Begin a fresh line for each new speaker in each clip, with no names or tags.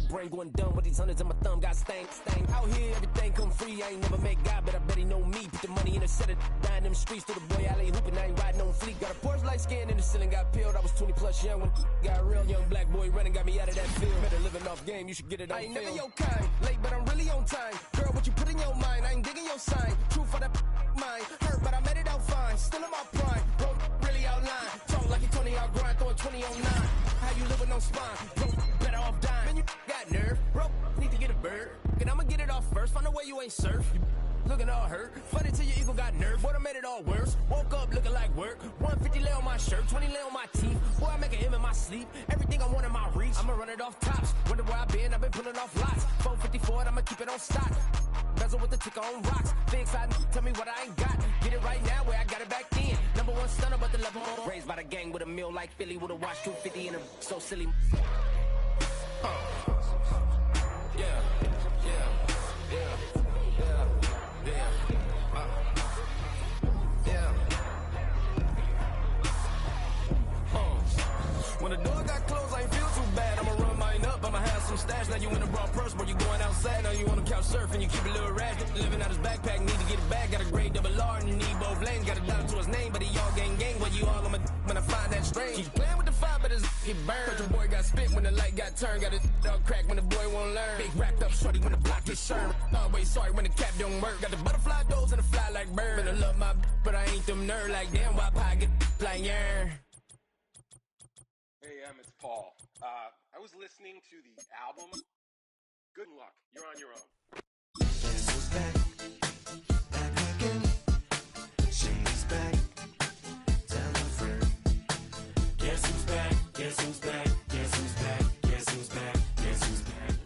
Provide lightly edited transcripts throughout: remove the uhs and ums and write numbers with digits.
brain going dumb with these hundreds in my thumb. Got stank. Out here, everything come free. I ain't never met God, but I bet he know me. Put the money in the set, dying them streets to the boy alley hooping. I ain't riding on fleek. Got a Porsche light skin in the ceiling, got peeled. I was 20 plus young when got real. Young black boy running, got me out of that field. Better living off game, you should get it on film. I ain't never your kind, late but I'm really on time. Girl, what you put in your mind, I ain't digging your sign. True for that mind, hurt but I made it out fine. Still in my prime, bro, really outline. Talk like you 20 out grind, throwing 20 on 9. How you living on spine, bro, better off dying. Man, you got nerve, bro, need to get a bird. And I'ma get it off first, find a way you ain't surf. You looking all hurt, funny till your ego got nerve. Boy, I made it all worse, woke up looking like work. 150 lay on my shirt, 20 lay on my teeth. Boy, I make an M in my sleep, everything I want in my reach. I'ma run it off tops, wonder where I been, I've been pulling off lots. 454, I'ma keep it on stock. Bezel with the ticker on rocks. Big side, tell me what I ain't got. Get it right now where I got it back then. Number one stunner, but the level more. Raised by the gang with a meal like Philly with a watch 250 and a so silly. When the door got closed, I ain't feel too bad. I'ma run mine up, I'ma have some stash. Now you in a broad purse, but you going outside. Now you on the couch surfing, you keep a little ratchet. Living out his backpack, need to get it back. Got a grade double R and you need both lanes. Got a dollar to his name, but he all gang. Where you all on my when I find that strange. Keep playing with the fire, but his get burned. But your boy got spit when the light got turned. Got it all crack when the boy won't learn. Big wrapped up shorty when the block gets shurned. Always sorry when the cap don't work. Got the butterfly doors and the fly like bird. And I love my but I ain't them nerd like damn why pie get like yarn.
Hey, it's Paul. I was listening to the album. Good luck. You're on your own.
Guess who's back? Back again. She's back. Tell a friend. Guess who's back? Guess who's back? Guess who's back? Guess who's back? Guess who's back?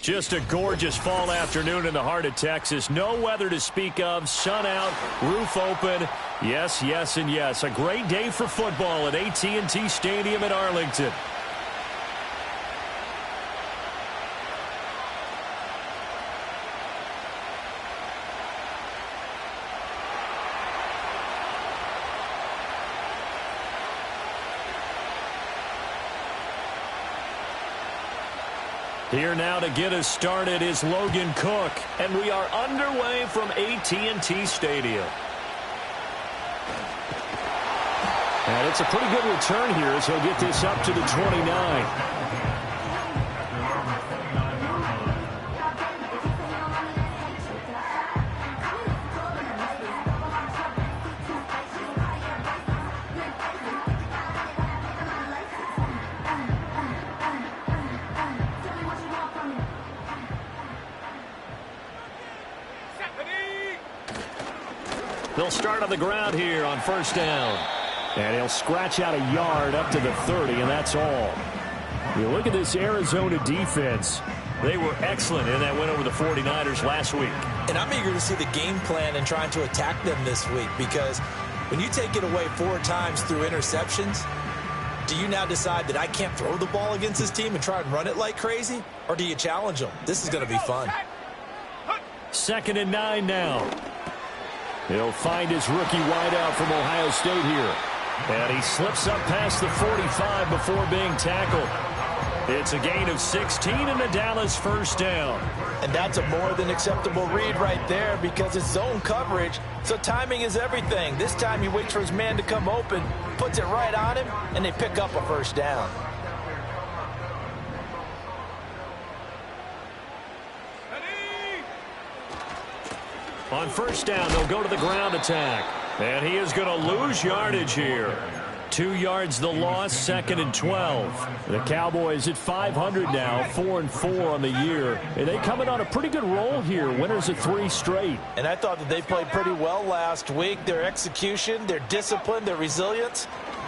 Just a gorgeous fall afternoon in the heart of Texas. No weather to speak of. Sun out, roof open. Yes, yes, and yes. A great day for football at AT&T Stadium in Arlington. Here now to get us started is Logan Cook, and we are underway from AT&T Stadium. And it's a pretty good return here as he'll get this up to the 29. They'll start on the ground here on first down. And he'll scratch out a yard up to the 30, and that's all. You look at this Arizona defense. They were excellent in that win over the 49ers last week.
And I'm eager to see the game plan and trying to attack them this week, because when you take it away 4 times through interceptions, do you now decide that I can't throw the ball against this team and try and run it like crazy? Or do you challenge them? This is going to be fun.
2nd and 9 now. He'll find his rookie wideout from Ohio State here. And he slips up past the 45 before being tackled. It's a gain of 16 and a Dallas first down.
And that's a more than acceptable read right there, because it's zone coverage, so timing is everything. This time he waits for his man to come open, puts it right on him, and they pick up a first down.
On first down, they'll go to the ground attack. And he is going to lose yardage here. 2 yards the loss, 2nd and 12. The Cowboys at 500 now, 4-4 on the year. And they come in on a pretty good roll here, winners of 3 straight.
And I thought that they played pretty well last week. Their execution, their discipline, their resilience,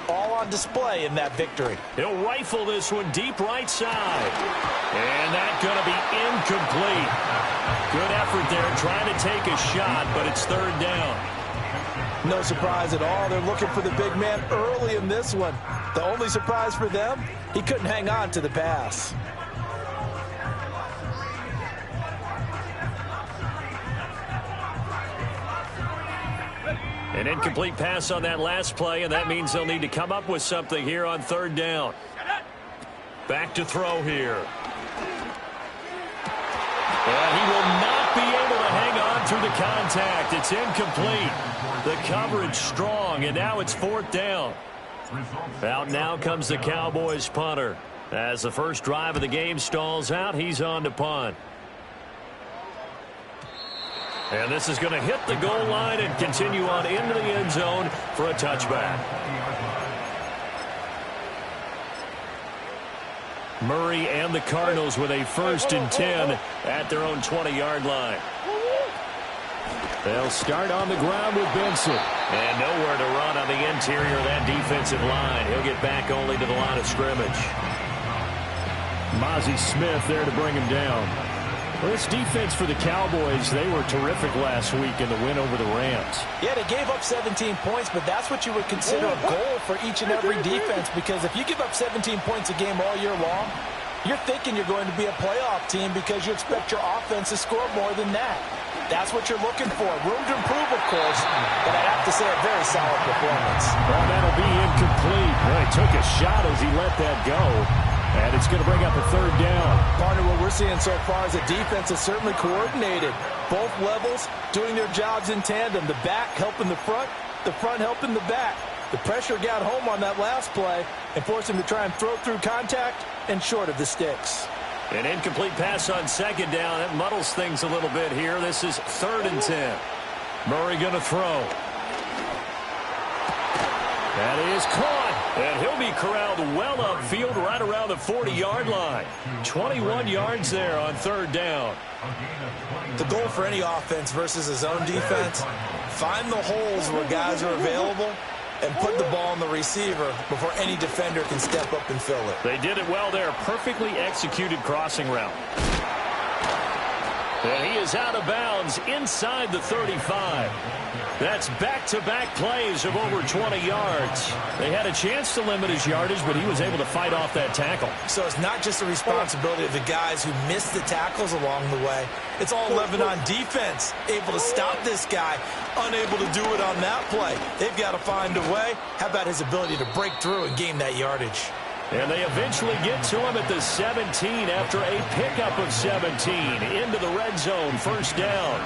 all on display in that victory.
He'll rifle this one deep right side. And that's going to be incomplete. Good effort there, trying to take a shot, but it's 3rd down.
No surprise at all. They're looking for the big man early in this one. The only surprise for them, he couldn't hang on to the pass.
An incomplete pass on that last play, and that means they'll need to come up with something here on 3rd down. Back to throw here. contact. It's incomplete. The coverage strong, and now it's 4th down. Out now comes the Cowboys punter. As the first drive of the game stalls out, he's on to punt. And this is going to hit the goal line and continue on into the end zone for a touchback. Murray and the Cardinals with a 1st and 10 at their own 20-yard line. They'll start on the ground with Benson. And nowhere to run on the interior of that defensive line. He'll get back only to the line of scrimmage. Mozzie Smith there to bring him down. Well, this defense for the Cowboys, they were terrific last week in the win over the Rams.
Yeah, they gave up 17 points, but that's what you would consider a goal for each and every defense, because if you give up 17 points a game all year long, you're thinking you're going to be a playoff team because you expect your offense to score more than that. That's what you're looking for. Room to improve, of course, but I have to say a very solid performance.
Well, that'll be incomplete. Well, he took a shot as he let that go. And it's going to bring up a 3rd down.
Partner, what we're seeing so far is the defense is certainly coordinated. Both levels doing their jobs in tandem. The back helping the front helping the back. The pressure got home on that last play and forced him to try and throw through contact and short of the sticks.
An incomplete pass on 2nd down. That muddles things a little bit here. This is 3rd and 10. Murray going to throw. That is caught. And he'll be corralled well upfield right around the 40-yard line. 21 yards there on 3rd down.
The goal for any offense versus his own defense, find the holes where guys are available and put the ball on the receiver before any defender can step up and fill it.
They did it well there. Perfectly executed crossing route. And he is out of bounds inside the 35. That's back-to-back plays of over 20 yards. They had a chance to limit his yardage, but he was able to fight off that tackle.
So it's not just the responsibility of the guys who missed the tackles along the way. It's all 11 on defense, able to stop this guy, unable to do it on that play. They've got to find a way. How about his ability to break through and gain that yardage?
And they eventually get to him at the 17 after a pickup of 17 into the red zone, 1st down.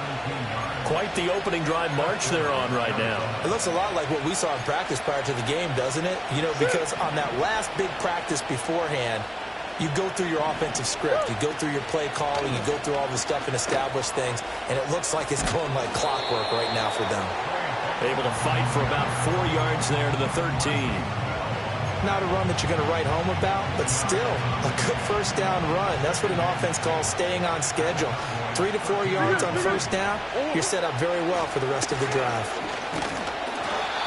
Quite the opening drive march they're on right now.
It looks a lot like what we saw in practice prior to the game, doesn't it? You know, because on that last big practice beforehand, you go through your offensive script. You go through your play calling. You go through all the stuff and establish things. And it looks like it's going like clockwork right now for them.
Able to fight for about 4 yards there to the 13.
Not a run that you're going to write home about, but still a good 1st down run. That's what an offense calls staying on schedule. 3 to 4 yards on 1st down, you're set up very well for the rest of the drive.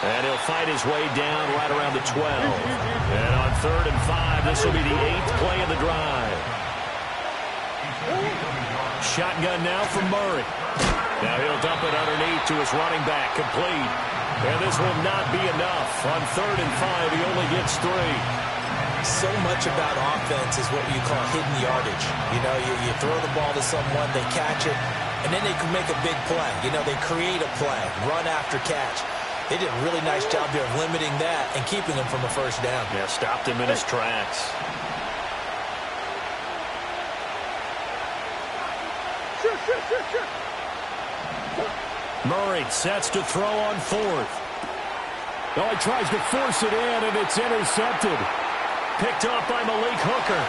And he'll fight his way down right around the 12. And on 3rd and 5, this will be the 8th play of the drive. Shotgun now from Murray. Now he'll dump it underneath to his running back, complete. And this will not be enough. On 3rd and 5, he only gets 3.
So much about offense is what you call hidden yardage. You know, you throw the ball to someone, they catch it, and then they can make a big play. You know, they create a play, run after catch. They did a really nice job there of limiting that and keeping him from a 1st down.
Yeah, stopped him in his tracks. Murray sets to throw on 4th. Oh, he tries to force it in, and it's intercepted. Picked off by Malik Hooker.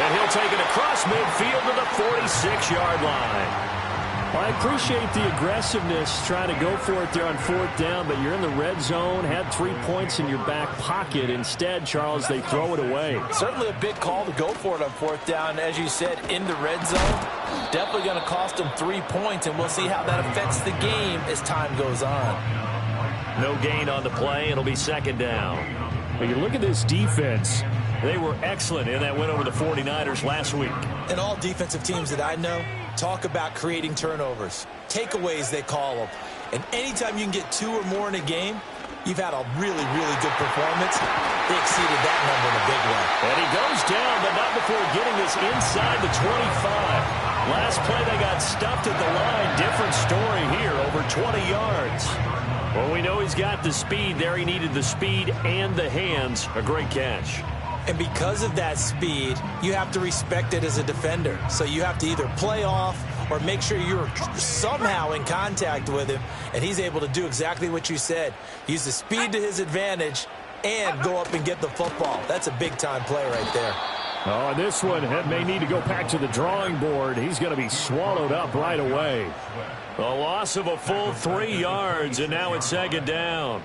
And he'll take it across midfield to the 46-yard line. Well, I appreciate the aggressiveness trying to go for it there on 4th down, but you're in the red zone, had 3 points in your back pocket. Instead, Charles, they throw it away.
Certainly a big call to go for it on 4th down. As you said, in the red zone, definitely going to cost them 3 points, and we'll see how that affects the game as time goes on.
No gain on the play. It'll be 2nd down. When you look at this defense, they were excellent in that win over the 49ers last week.
And all defensive teams that I know talk about creating turnovers. Takeaways, they call them. And anytime you can get 2 or more in a game, you've had a really, really good performance. They exceeded that number in a big way.
And he goes down, but not before getting this inside the 25. Last play, they got stuffed at the line. Different story here, over 20 yards. Well, we know he's got the speed there. He needed the speed and the hands. A great catch.
And because of that speed, you have to respect it as a defender. So you have to either play off or make sure you're somehow in contact with him, and he's able to do exactly what you said. Use the speed to his advantage and go up and get the football. That's a big-time play right there.
Oh, this one may need to go back to the drawing board. He's going to be swallowed up right away. A loss of a full 3 yards, and now it's second down.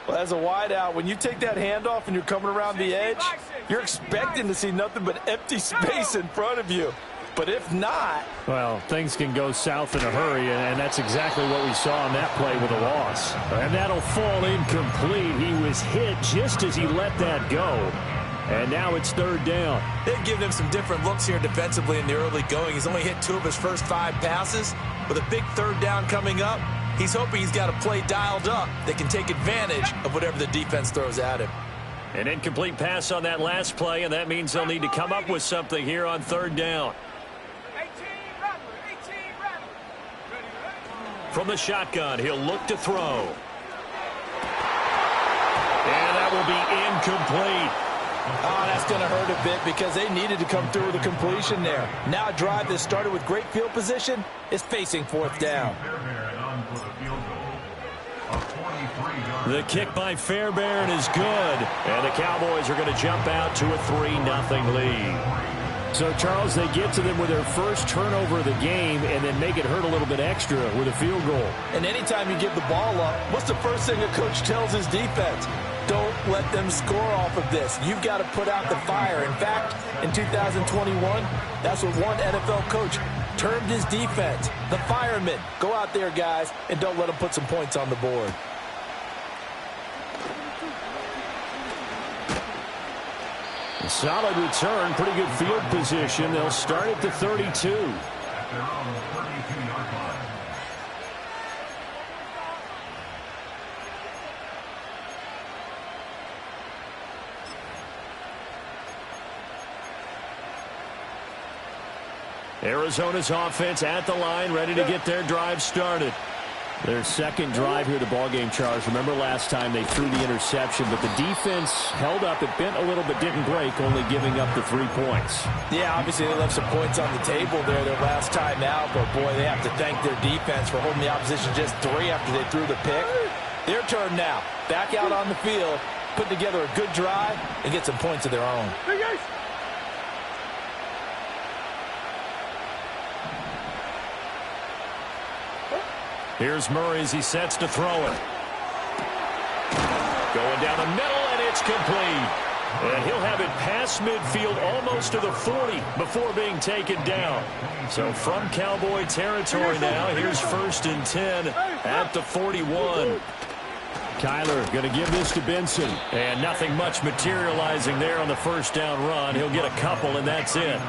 Well, as a wideout, when you take that handoff and you're coming around the edge, you're expecting to see nothing but empty space in front of you. But if not...
Well, things can go south in a hurry, and that's exactly what we saw on that play with a loss. And that'll fall incomplete. He was hit just as he let that go. And now it's third down.
They've given him some different looks here defensively in the early going. He's only hit 2 of his first 5 passes. With a big third down coming up, he's hoping he's got a play dialed up that can take advantage of whatever the defense throws at him.
An incomplete pass on that last play, and that means they'll need to come up with something here on third down. From the shotgun, he'll look to throw. And that will be incomplete.
Oh, that's going to hurt a bit because they needed to come through with a completion there. Now a drive that started with great field position is facing fourth down.
The kick by Fairbairn is good, and the Cowboys are going to jump out to a 3-0 lead. So, Charles, they get to them with their first turnover of the game and then make it hurt a little bit extra with a field goal.
And anytime you give the ball up, what's the first thing a coach tells his defense? Don't let them score off of this. You've got to put out the fire. In fact, in 2021, that's what one NFL coach termed his defense, the firemen. Go out there, guys, and don't let them put some points on the board.
A solid return, pretty good field position. They'll start at the 32. Arizona's offense at the line, ready to get their drive started. Their second drive here, the ballgame, Charles. Remember last time they threw the interception, but the defense held up. It bent a little but didn't break, only giving up the 3 points.
Yeah, obviously they left some points on the table there their last time out, but boy, they have to thank their defense for holding the opposition just 3 after they threw the pick. Their turn now. Back out on the field, put together a good drive, and get some points of their own.
Here's Murray as he sets to throw it. Going down the middle, and it's complete. And he'll have it past midfield almost to the 40 before being taken down. So from Cowboy territory now, here's 1st and 10 at the 41. Kyler going to give this to Benson. And nothing much materializing there on the first down run. He'll get a couple, and that's it.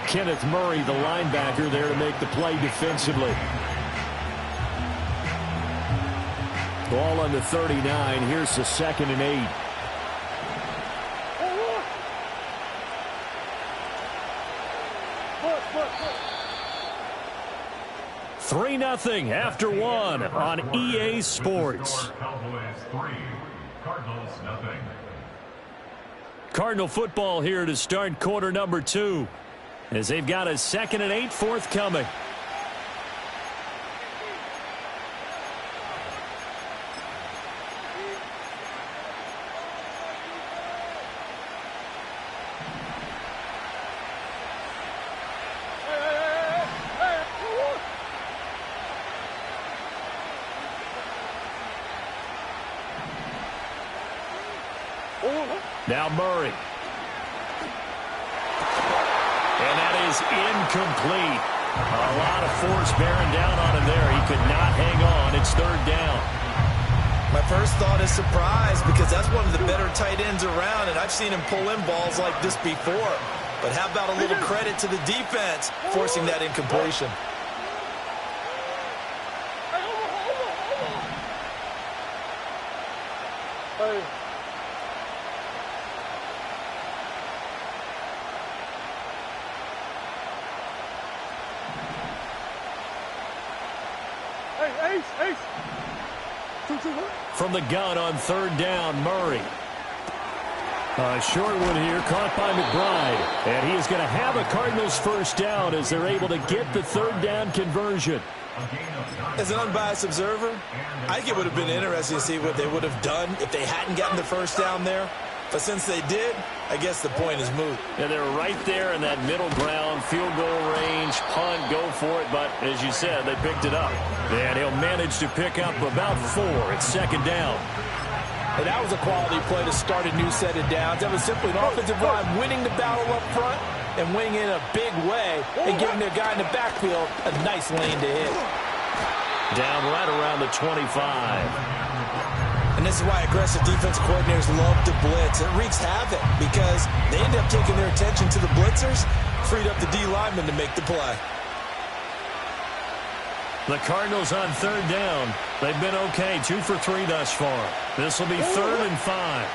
Kenneth Murray, the linebacker, there to make the play defensively. Ball on the 39. Here's the 2nd and 8. Three 3-0 after 1 on EA Sports.
Cowboys 3, Cardinals 0.
Cardinal football here to start quarter number 2, as they've got a 2nd and 8 forthcoming. Now Murray. And that is incomplete. A lot of force bearing down on him there. He could not hang on. It's 3rd down.
My first thought is surprise, because that's one of the better tight ends around, and I've seen him pull in balls like this before. But how about a little credit to the defense forcing that incompletion?
From the gun on 3rd down, Murray. A short one here, caught by McBride. And he is going to have a Cardinals first down as they're able to get the third down conversion.
As an unbiased observer, I think it would have been interesting to see what they would have done if they hadn't gotten the first down there. But since they did, I guess the point is moot.
Yeah, they're right there in that middle ground, field goal range, punt, go for it. But as you said, they picked it up. And he'll manage to pick up about 4. It's second down.
And that was a quality play to start a new set of downs. That was simply an offensive line winning the battle up front and winning in a big way and giving their guy in the backfield a nice lane to hit.
Down right around the 25.
And this is why aggressive defense coordinators love to blitz. It wreaks havoc because they end up taking their attention to the blitzers, freed up the D lineman to make the play.
The Cardinals on third down. They've been okay, 2 for 3 thus far. This will be 3rd and 5.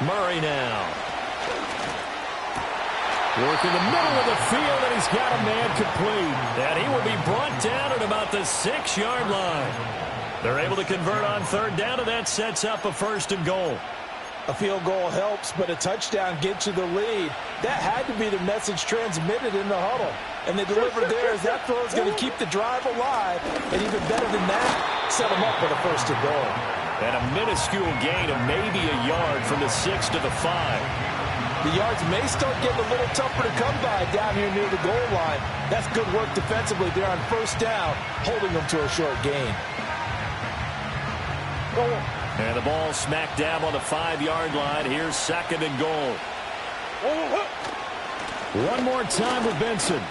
Murray now. Working the middle of the field, and he's got a man complete. And he will be brought down at about the 6-yard line. They're able to convert on third down, and that sets up a 1st and goal.
A field goal helps, but a touchdown gets you the lead. That had to be the message transmitted in the huddle. And they delivered theirs. That throw is going to keep the drive alive. And even better than that, set them up for the 1st and goal.
And a minuscule gain of maybe a yard from the 6 to the 5.
The yards may start getting a little tougher to come by down here near the goal line. That's good work defensively there on 1st down, holding them to a short gain.
And the ball smack dab on the 5-yard line. Here's 2nd and goal. One more time with Benson.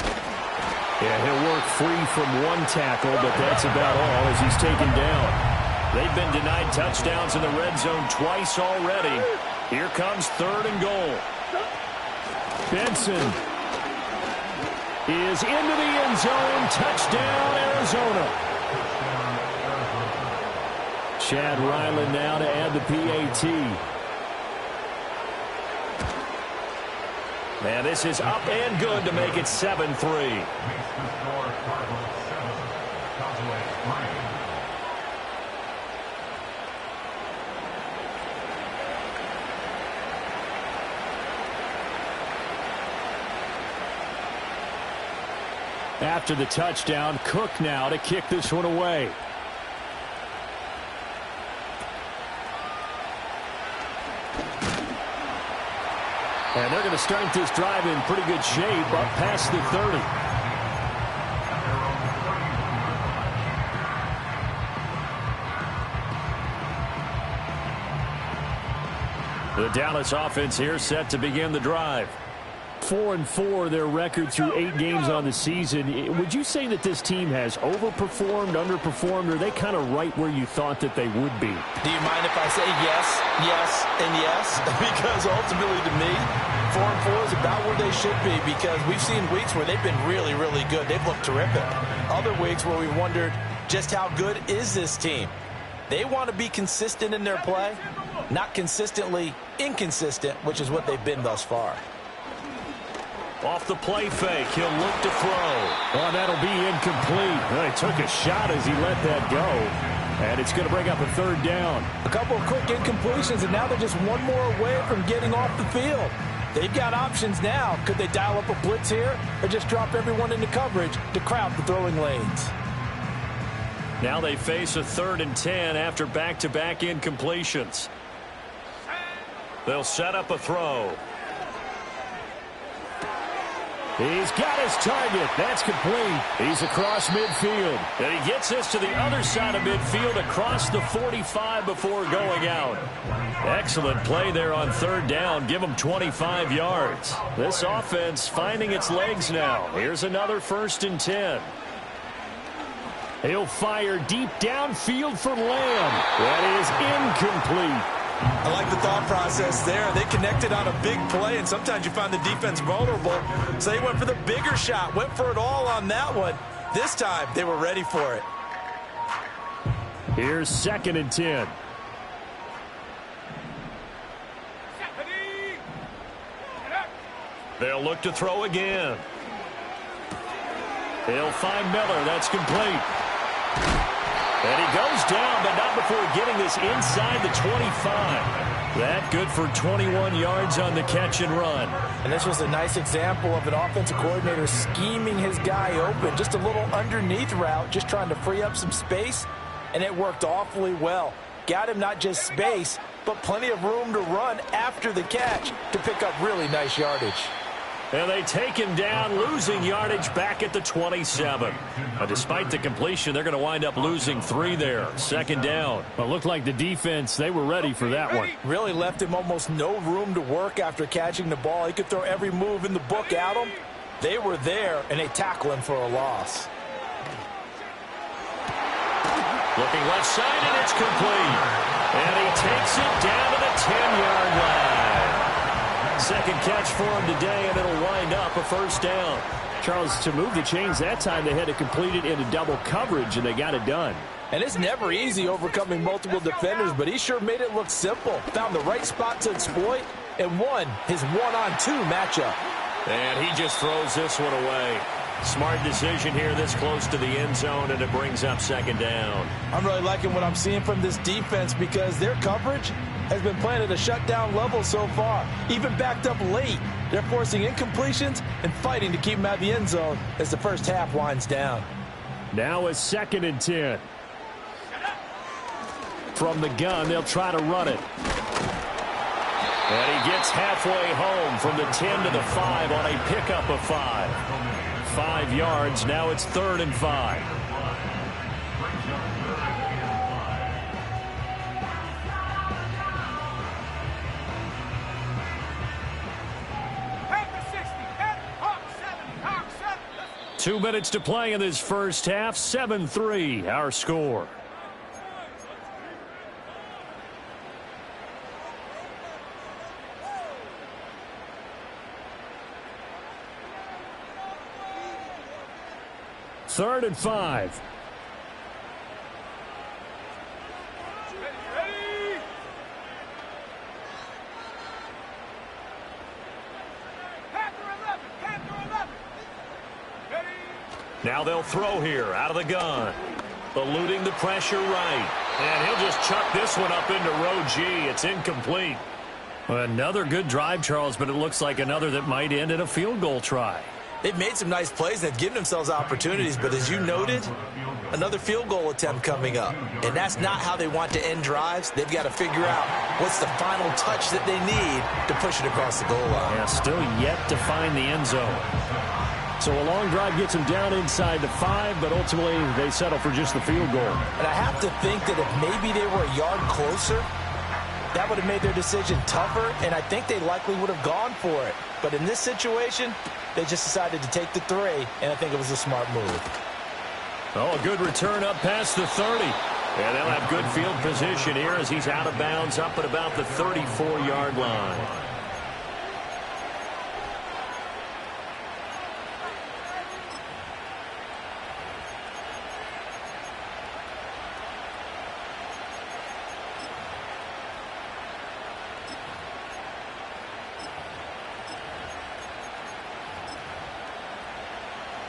Yeah, he'll work free from one tackle, but that's about all as he's taken down. They've been denied touchdowns in the red zone twice already. Here comes 3rd and goal. Benson is into the end zone. Touchdown, Arizona. Chad Ryland now to add the PAT. And this is up and good to make it 7-3. After the touchdown, Cook now to kick this one away. And they're going to start this drive in pretty good shape up past the 30. The Dallas offense here set to begin the drive. 4-4 their record through 8 games on the season. Would you say that this team has overperformed, underperformed, or are they kind of right where you thought that they would be?
Do you mind if I say yes, yes, and yes? Because ultimately to me, 4-4 is about where they should be because we've seen weeks where they've been really, really good. They've looked terrific. Other weeks where we wondered just how good is this team. They want to be consistent in their play, not consistently inconsistent, which is what they've been thus far.
Off the play fake, he'll look to throw. Oh, that'll be incomplete. Well, he took a shot as he let that go. And it's going to bring up a 3rd down.
A couple of quick incompletions, and now they're just one more away from getting off the field. They've got options now. Could they dial up a blitz here or just drop everyone into coverage to crowd the throwing lanes?
Now they face a 3rd and 10 after back-to-back incompletions. They'll set up a throw. He's got his target. That's complete. He's across midfield. And he gets this to the other side of midfield across the 45 before going out. Excellent play there on 3rd down. Give him 25 yards. This offense finding its legs now. Here's another 1st and 10. He'll fire deep downfield for Lamb. That is incomplete.
I like the thought process there. They connected on a big play, and sometimes you find the defense vulnerable. So they went for the bigger shot, went for it all on that one. This time, they were ready for it.
Here's 2nd and 10. They'll look to throw again. They'll find Miller. That's complete. And he goes down, but not before getting this inside the 25. That good for 21 yards on the catch and run.
And this was a nice example of an offensive coordinator scheming his guy open. Just a little underneath route, just trying to free up some space, and it worked awfully well. Got him not just space, but plenty of room to run after the catch to pick up really nice yardage.
And they take him down, losing yardage back at the 27. Despite the completion, they're going to wind up losing 3 there. Second down.
Well, it looked like the defense, they were ready for that one.
Really left him almost no room to work after catching the ball. He could throw every move in the book at him. They were there, and they tackle him for a loss.
Looking left side, and it's complete. And he takes it down to the 10-yard line. Second catch for him today, and it'll wind up a first down.
Charles, to move the chains that time, they had to complete it into double coverage, and they got it done.
And it's never easy overcoming multiple defenders, but he sure made it look simple. Found the right spot to exploit and won his one-on-two matchup.
And he just throws this one away. Smart decision here this close to the end zone, and it brings up second down.
I'm really liking what I'm seeing from this defense because their coverage has been playing at a shutdown level so far. Even backed up late, they're forcing incompletions and fighting to keep them out of the end zone as the first half winds down.
Now it's 2nd and 10. From the gun, they'll try to run it.
And he gets halfway home from the 10 to the 5 on a pickup of 5. 5 yards, now it's 3rd and 5. Two minutes to play in this first half. 7-3, our score. Third and 5. Now they'll throw here out of the gun. Eluding the pressure right. And he'll just chuck this one up into row G. It's incomplete. Another good drive, Charles, but it looks like another that might end in a field goal try.
They've made some nice plays. They've given themselves opportunities, but as you noted, another field goal attempt coming up. And that's not how they want to end drives. They've got to figure out what's the final touch that they need to push it across the goal line.
Yeah, still yet to find the end zone.
So a long drive gets them down inside the 5, but ultimately they settle for just the field goal.
And I have to think that if maybe they were a yard closer, that would have made their decision tougher, and I think they likely would have gone for it. But in this situation, they just decided to take the 3, and I think it was a smart move.
Oh, a good return up past the 30. And they'll have good field position here as he's out of bounds up at about the 34-yard line.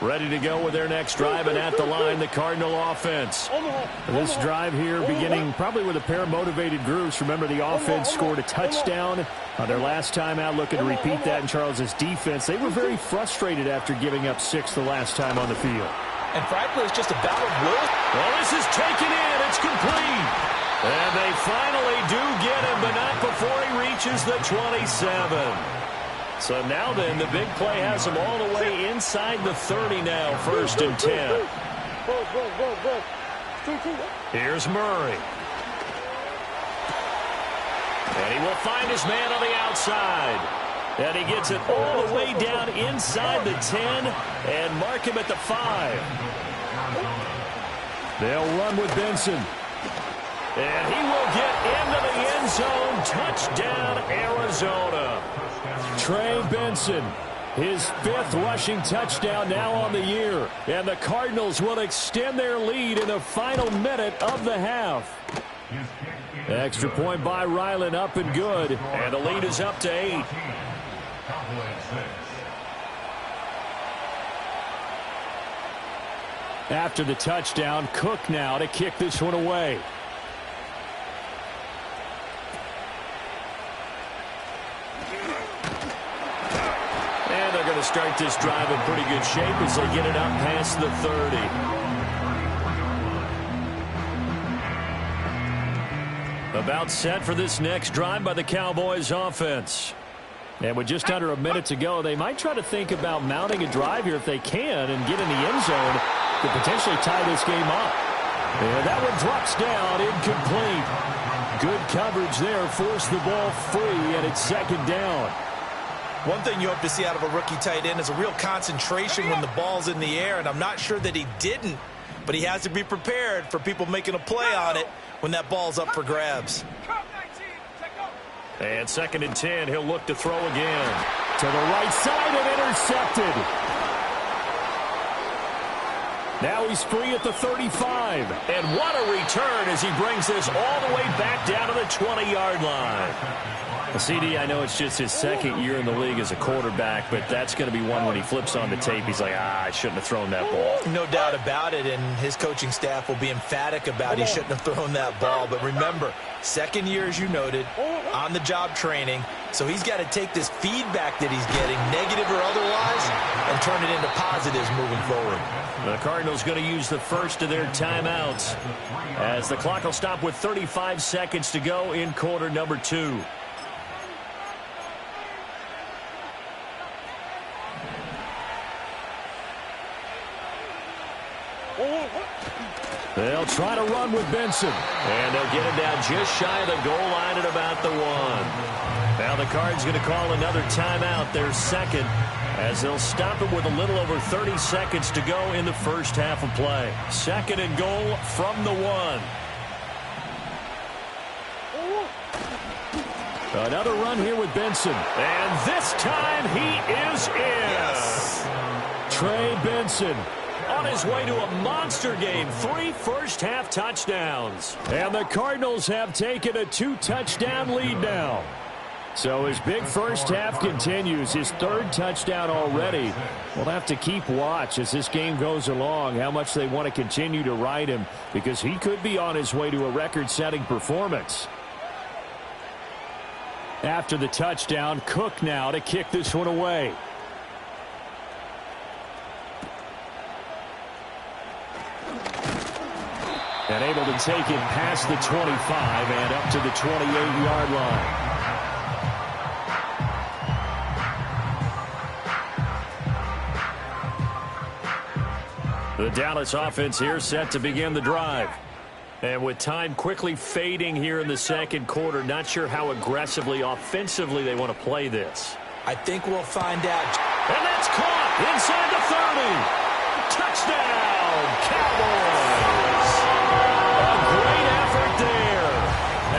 Ready to go with their next drive, and at the line, the Cardinal offense.
This drive here beginning probably with a pair of motivated groups. Remember, the offense scored a touchdown their last time out, looking to repeat that in Charles's defense. They were very frustrated after giving up 6 the last time on the field.
And frankly, it's just a battle of will.
Well, this is taken in. It's complete. And they finally do get him, but not before he reaches the 27. So now then, the big play has them all the way inside the 30 now, 1st and 10. Here's Murray. And he will find his man on the outside. And he gets it all the way down inside the 10 and mark him at the 5. They'll run with Benson. And he will get into the end zone. Touchdown, Arizona. Trey Benson, his 5th rushing touchdown now on the year. And the Cardinals will extend their lead in the final minute of the half. Extra point by Ryland, up and good. And the lead is up to 8.
After the touchdown, Cook now to kick this one away.
And they're going to start this drive in pretty good shape as they get it up past the 30. About set for this next drive by the Cowboys offense. And with just under a minute to go, they might try to think about mounting a drive here if they can and get in the end zone to potentially tie this game up. And that one drops down, incomplete. Good coverage there, forced the ball free, and it's second down.
One thing you hope to see out of a rookie tight end is a real concentration when the ball's in the air, and I'm not sure that he didn't, but he has to be prepared for people making a play on it when that ball's up for grabs.
And 2nd and 10, he'll look to throw again.
To the right side and intercepted. Now he's free at the 35.
And what a return as he brings this all the way back down to the 20-yard line.
Well, CD, I know it's just his second year in the league as a quarterback, but that's going to be one when he flips on the tape. He's like, I shouldn't have thrown that ball.
No doubt about it, and his coaching staff will be emphatic about he shouldn't have thrown that ball. But remember, second year, as you noted, on-the-job training, so he's got to take this feedback that he's getting, negative or otherwise, and turn it into positives moving forward.
The Cardinals going to use the first of their timeouts as the clock will stop with 35 seconds to go in quarter number 2.
They'll try to run with Benson.
And they'll get him down just shy of the goal line at about the 1. Now the Cards going to call another timeout, their second, as they'll stop it with a little over 30 seconds to go in the first half of play. 2nd and goal from the 1.
Another run here with Benson.
And this time he is in.
Yes.
Trey Benson.
On his way to a monster game, 3 first-half touchdowns.
And the Cardinals have taken a 2-touchdown lead now. So his big first half continues, his 3rd touchdown already. We'll have to keep watch as this game goes along, how much they want to continue to ride him, because he could be on his way to a record-setting performance. After the touchdown, Cook now to kick this one away. And able to take it past the 25 and up to the 28-yard line.
The Dallas offense here set to begin the drive. And with time quickly fading here in the second quarter, not sure how aggressively, offensively they want to play this.
I think we'll find out.
And that's caught inside the 30. Touchdown, Cowboys. A great effort there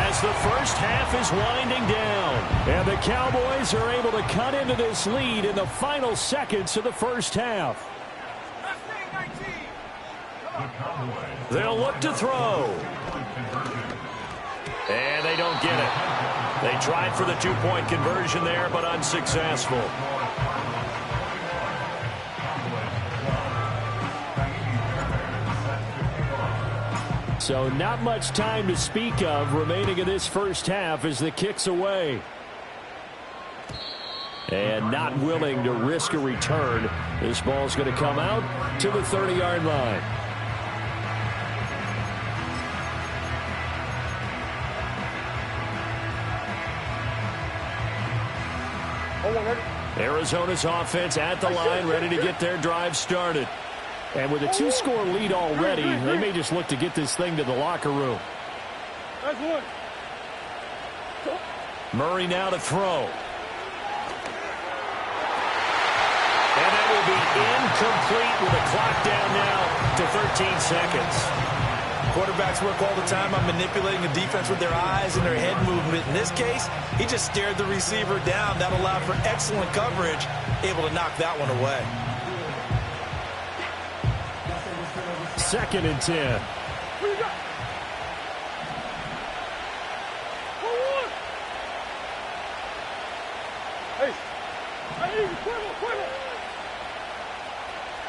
as the first half is winding down.
And the Cowboys are able to cut into this lead in the final seconds of the first half.
They'll look to throw. And they don't get it. They tried for the 2-point conversion there, but unsuccessful.
So not much time to speak of remaining in this first half as the kick's away. And not willing to risk a return. This ball's going to come out to the 30-yard line.
Arizona's offense at the line, ready to get their drive started.
And with a 2-score lead already, they may just look to get this thing to the locker room.
Murray now to throw. And that will be incomplete with the clock down now to 13 seconds.
Quarterbacks work all the time on manipulating the defense with their eyes and their head movement. In this case, he just stared the receiver down. That allowed for excellent coverage, able to knock that one away.
2nd and 10.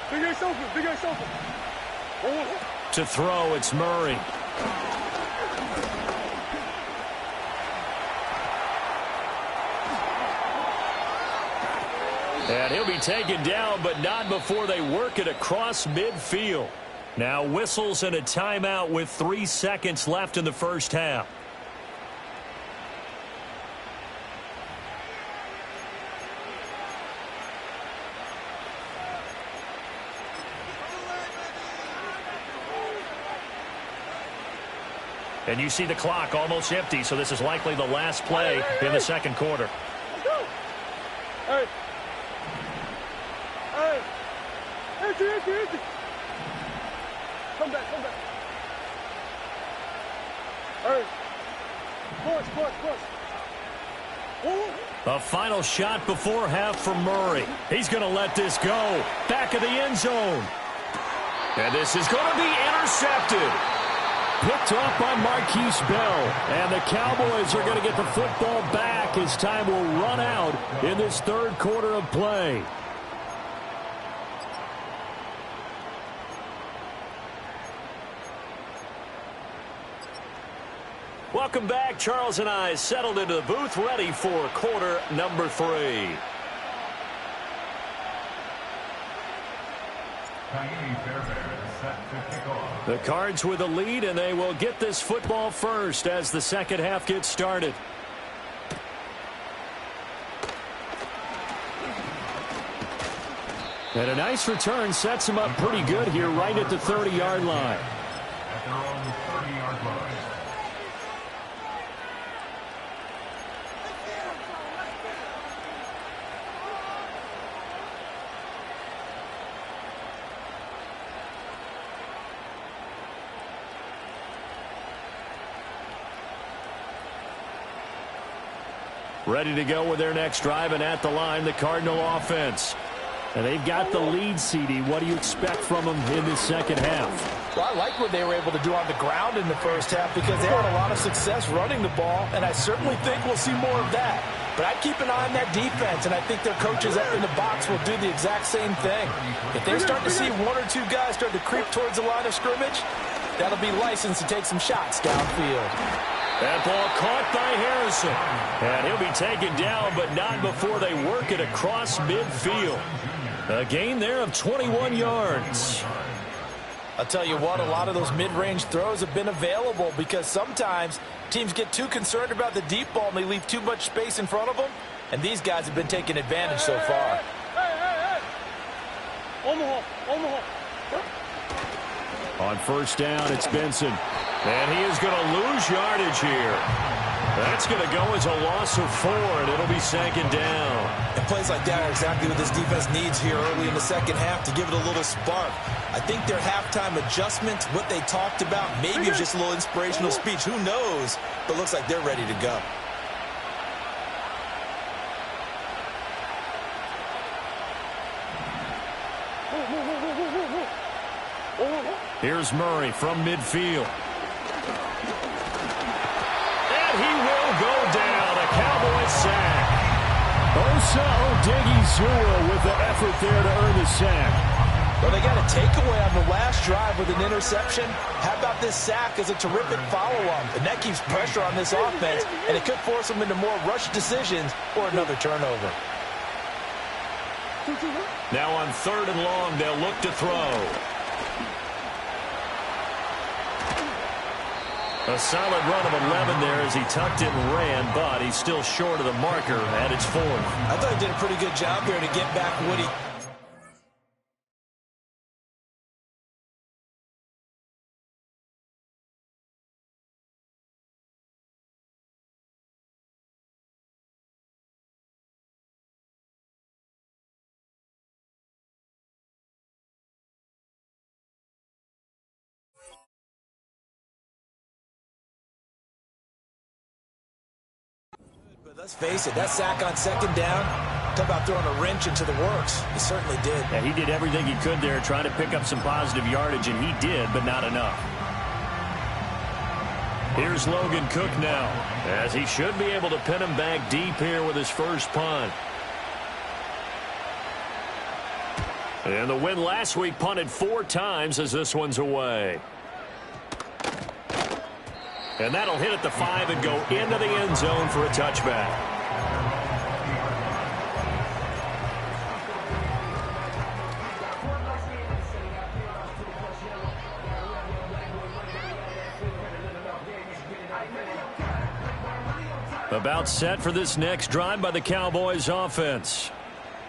Big ass open, big ass open.
To throw, it's Murray. And he'll be taken down, but not before they work it across midfield. Now whistles and a timeout with 3 seconds left in the first half. And you see the clock almost empty, so this is likely the last play in the second quarter.
Come back.
A final shot before half for Murray. He's going to let this go. Back of the end zone. And this is going to be intercepted. Picked off by Marquise Bell. And the Cowboys are going to get the football back as time will run out in this third quarter of play. Welcome back. Charles and I settled into the booth, ready for quarter number 3. The Cards with the lead, and they will get this football first as the second half gets started. And a nice return sets him up pretty good here right at the 30-yard line.
At their own 30-yard line.
Ready to go with their next drive, and at the line, the Cardinal offense. And they've got the lead, CD. What do you expect from them in this second half?
Well, I like what they were able to do on the ground in the first half because they had a lot of success running the ball, and I certainly think we'll see more of that. But I'd keep an eye on that defense, and I think their coaches in the box will do the exact same thing. If they start to see 1 or 2 guys start to creep towards the line of scrimmage, that'll be license to take some shots downfield.
That ball caught by Harrison. And he'll be taken down, but not before they work it across midfield. A gain there of 21 yards.
I'll tell you what, a lot of those mid-range throws have been available because sometimes teams get too concerned about the deep ball and they leave too much space in front of them, and these guys have been taking advantage so far.
On first down, it's Benson. And he is going to lose yardage here. That's going to go as a loss of 4, and it'll be second down.
And plays like that are exactly what this defense needs here early in the second half to give it a little spark. I think their halftime adjustment, what they talked about, maybe it's just a little inspirational speech. Who knows? But looks like they're ready to go.
Here's Murray from midfield. And he will go down. A Cowboy sack. Osa Odighizuwa with the effort there to earn the sack.
Well, they got a takeaway on the last drive with an interception. How about this sack as a terrific follow-up? And that keeps pressure on this offense, and it could force them into more rush decisions or another turnover.
Now on 3rd and long, they'll look to throw. A solid run of 11 there as he tucked it and ran, but he's still short of the marker, and it's 4th.
I thought he did a pretty good job there to get back what he... Let's face it, that sack on 2nd down, talk about throwing a wrench into the works. He certainly did.
Yeah, he did everything he could there, trying to pick up some positive yardage, and he did, but not enough. Here's Logan Cook now, as he should be able to pin him back deep here with his first punt. And the win last week punted 4 times as this one's away. And that'll hit at the 5 and go into the end zone for a touchback. About set for this next drive by the Cowboys offense.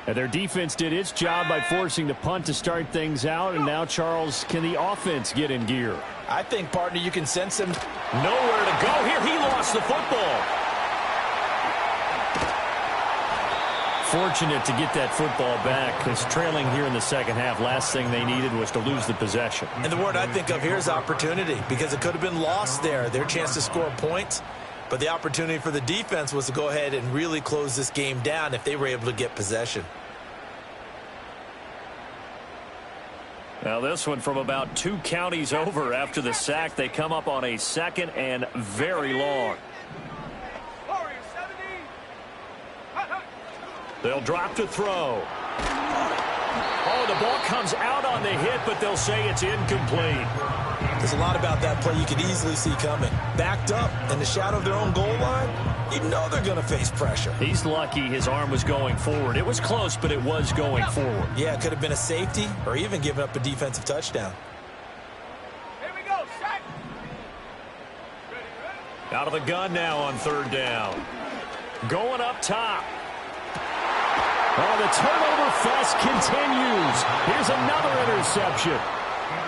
And their defense did its job by forcing the punt to start things out. And now, Charles, can the offense get in gear?
I think, partner, you can sense him.
Nowhere to go here. He lost the football. Fortunate to get that football back, because trailing here in the second half, last thing they needed was to lose the possession.
And the word I think of here is opportunity, because it could have been lost there. Their chance to score points. But the opportunity for the defense was to go ahead and really close this game down if they were able to get possession.
Now this one from about 2 counties over after the sack. They come up on a 2nd and very long. They'll drop to throw. Oh, the ball comes out on the hit, but they'll say it's incomplete.
There's a lot about that play you could easily see coming. Backed up in the shadow of their own goal line, you know they're going to face pressure.
He's lucky his arm was going forward. It was close, but it was going forward.
Yeah, it could have been a safety or even given up a defensive touchdown.
Here we go, sack.
Out of the gun now on 3rd down. Going up top. Oh, the turnover fest continues. Here's another interception.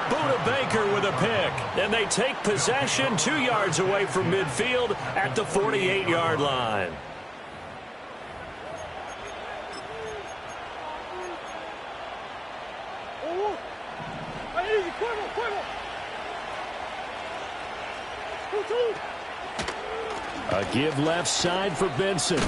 Buda Baker with a pick. And they take possession 2 yards away from midfield at the 48-yard line. A give left side for Benson.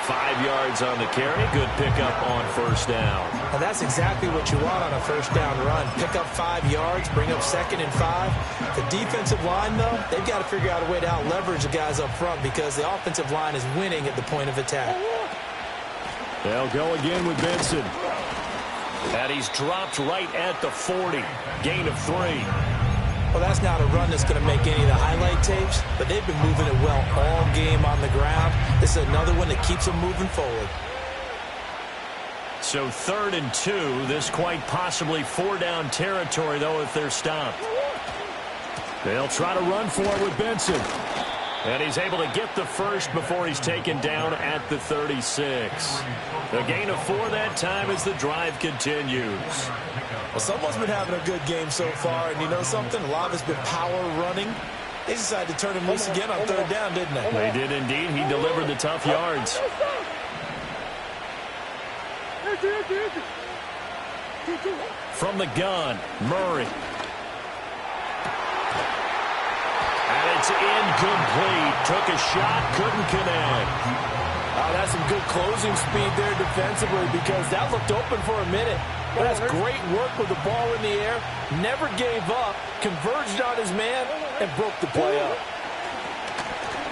5 yards on the carry. Good pickup on 1st down.
And that's exactly what you want on a 1st down run. Pick up 5 yards, bring up 2nd and 5. The defensive line, though, they've got to figure out a way to out-leverage the guys up front because the offensive line is winning at the point of attack.
They'll go again with Benson. And he's dropped right at the 40. Gain of 3.
Well, that's not a run that's going to make any of the highlight tapes, but they've been moving it well all game on the ground. This is another one that keeps them moving forward.
So 3rd and 2. This quite possibly 4-down territory, though, if they're stopped. They'll try to run for it with Benson. And he's able to get the first before he's taken down at the 36. The gain of 4 that time as the drive continues.
Well, someone's been having a good game so far, and you know something? A lot of it's been power running. They decided to turn him loose again on 3rd down, didn't they?
They did indeed. He delivered the tough yards. From the gun, Murray. And it's incomplete. Took a shot, couldn't connect.
Oh, that's some good closing speed there defensively because that looked open for a minute. But that's great work with the ball in the air. Never gave up, converged on his man, and broke the play up.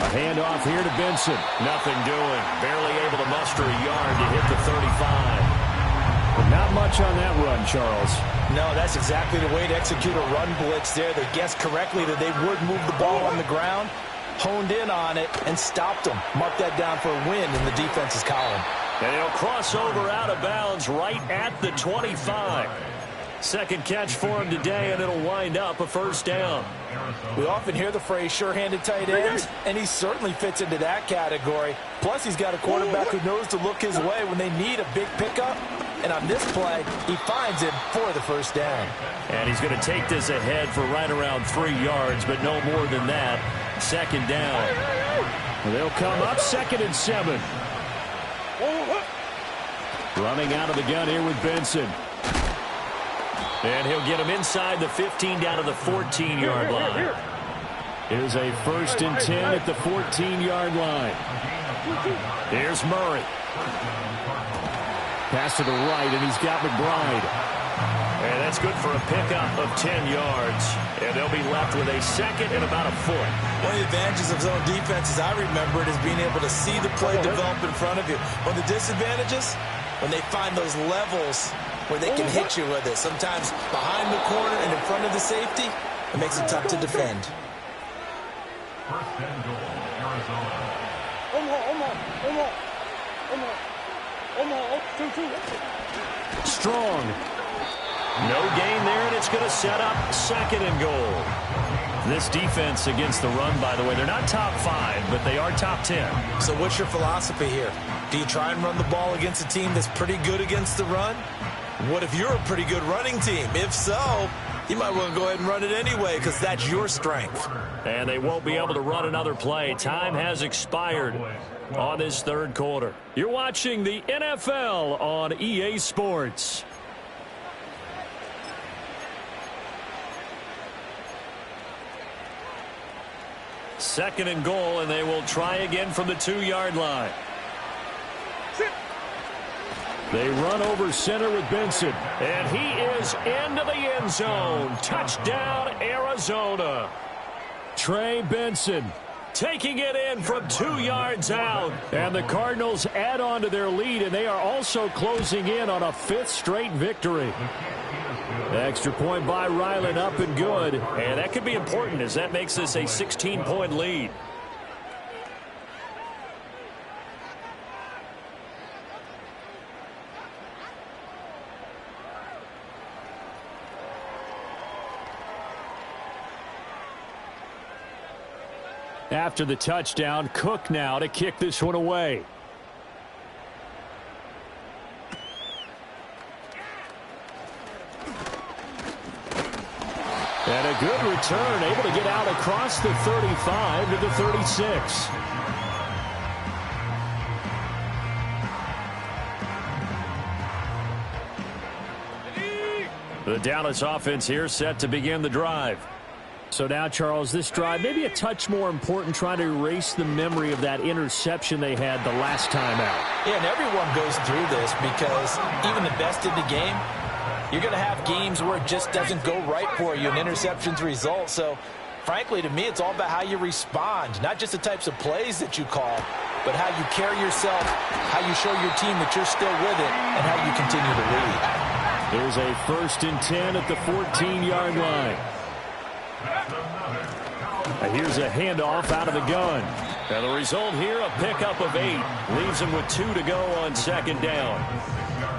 A handoff here to Benson. Nothing doing. Barely able to muster a yard to hit the 35.
But not much on that run, Charles.
No, that's exactly the way to execute a run blitz there. They guessed correctly that they would move the ball on the ground, honed in on it, and stopped them. Mark that down for a win in the defense's column.
And he'll cross over out of bounds right at the 25. Second catch for him today, and it'll wind up a 1st down.
We often hear the phrase sure-handed tight ends, and he certainly fits into that category. Plus, he's got a quarterback who knows to look his way when they need a big pickup. And on this play, he finds it for the 1st down.
And he's going to take this ahead for right around 3 yards, but no more than that. 2nd down.
They'll come up 2nd and 7. Running out of the gun here with Benson.
And he'll get him inside the 15 down to the 14-yard line.
Here's a 1st and 10 at the 14-yard line.
Here's Murray.
Pass to the right, and he's got McBride.
And that's good for a pickup of 10 yards. And they'll be left with a 2nd and about a foot.
One of the advantages of zone defense, as I remember it, is being able to see the play develop in front of you. One of the disadvantages, when they find those levels where they can hit you with it. Sometimes behind the corner and in front of the safety, it makes it tough to defend.
First and goal, Arizona.
Strong.
No gain there, and it's going to set up second and goal. This defense against the run, by the way, they're not top 5, but they are top 10.
So what's your philosophy here? Do you try and run the ball against a team that's pretty good against the run? What if you're a pretty good running team? If so, you might want to go ahead and run it anyway because that's your strength.
And they won't be able to run another play. Time has expired on this third quarter. You're watching the NFL on EA Sports. Second and goal, and they will try again from the 2-yard line.
They run over center with Benson.
And he is into the end zone. Touchdown, Arizona.
Trey Benson
Taking it in from 2 yards out.
And the Cardinals add on to their lead, and they are also closing in on a 5th straight victory. Extra point by Ryland, up and good.
And that could be important as that makes this a 16-point lead.
After the touchdown, Cook now to kick this one away. And a good return, able to get out across the 35 to the 36.
The Dallas offense here set to begin the drive.
So now, Charles, this drive maybe a touch more important, trying to erase the memory of that interception they had the last time out.
Yeah, and everyone goes through this because even the best in the game, you're going to have games where it just doesn't go right for you, and interceptions result. So, frankly, to me, it's all about how you respond, not just the types of plays that you call, but how you carry yourself, how you show your team that you're still with it, and how you continue to lead.
There's a 1st and 10 at the 14-yard line. Here's a handoff out of the gun.
And the result here, a pickup of 8. Leaves him with 2 to go on 2nd down.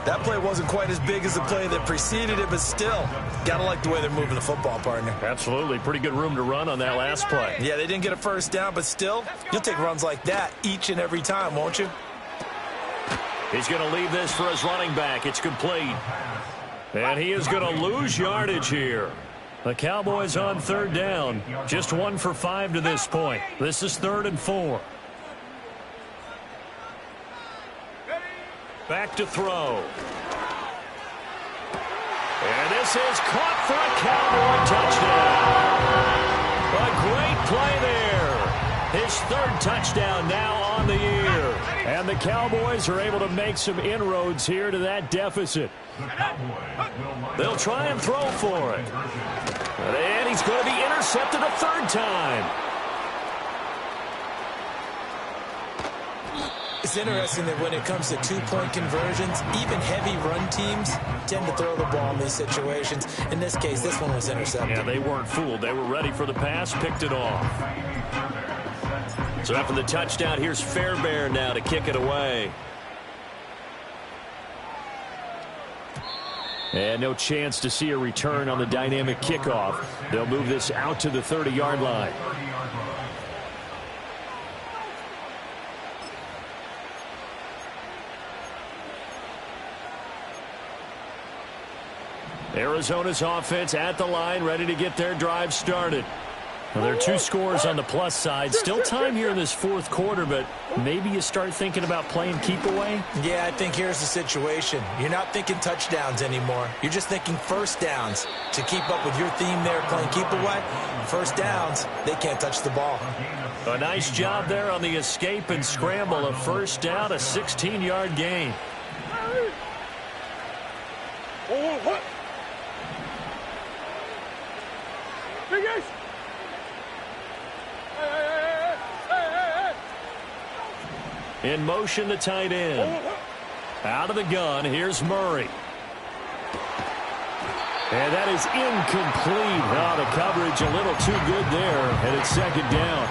That play wasn't quite as big as the play that preceded it, but still, got to like the way they're moving the football, partner.
Absolutely. Pretty good room to run on that last play.
Yeah, they didn't get a 1st down, but still, you'll take runs like that each and every time, won't you?
He's going to leave this for his running back. It's complete. And he is going to lose yardage here. The Cowboys on 3rd down. Just 1 for 5 to this point. This is 3rd and 4. Back to throw. And this is caught for a Cowboy touchdown. A great play there. His 3rd touchdown now on the year.
And the Cowboys are able to make some inroads here to that deficit.
They'll try and throw for it. And he's going to be intercepted a 3rd time.
It's interesting that when it comes to 2-point conversions, even heavy run teams tend to throw the ball in these situations. In this case, this one was intercepted.
Yeah, they weren't fooled. They were ready for the pass, picked it off. So after the touchdown, here's Fairbairn now to kick it away.
And no chance to see a return on the dynamic kickoff. They'll move this out to the 30-yard line. Arizona's offense at the line, ready to get their drive started. Well, there are 2 scores on the plus side. Still time here in this 4th quarter, but maybe you start thinking about playing keep away?
Yeah, I think here's the situation. You're not thinking touchdowns anymore. You're just thinking 1st downs. To keep up with your theme there, playing keep away, 1st downs, they can't touch the ball.
A nice job there on the escape and scramble. A 1st down, a 16-yard gain. In motion, the tight end. Out of the gun, here's Murray. And that is incomplete. Oh, the coverage a little too good there, and it's second down.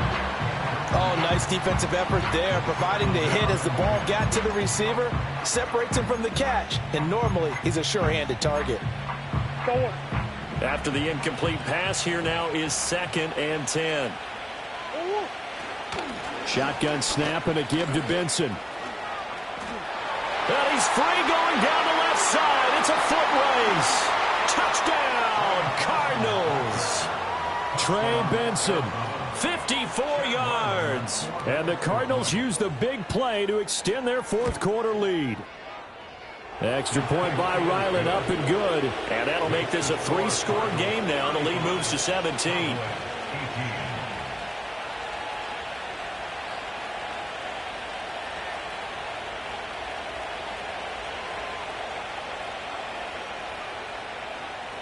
Oh, nice defensive effort there, providing the hit as the ball got to the receiver, separates him from the catch, and normally he's a sure-handed target.
After the incomplete pass, here now is 2nd and 10.
Shotgun snap and a give to Benson.
And he's free going down the left side. It's a foot race. Touchdown, Cardinals.
Trey Benson.
54 yards.
And the Cardinals use the big play to extend their fourth quarter lead. Extra point by Ryland, up and good.
And that'll make this a 3-score game now. The lead moves to 17.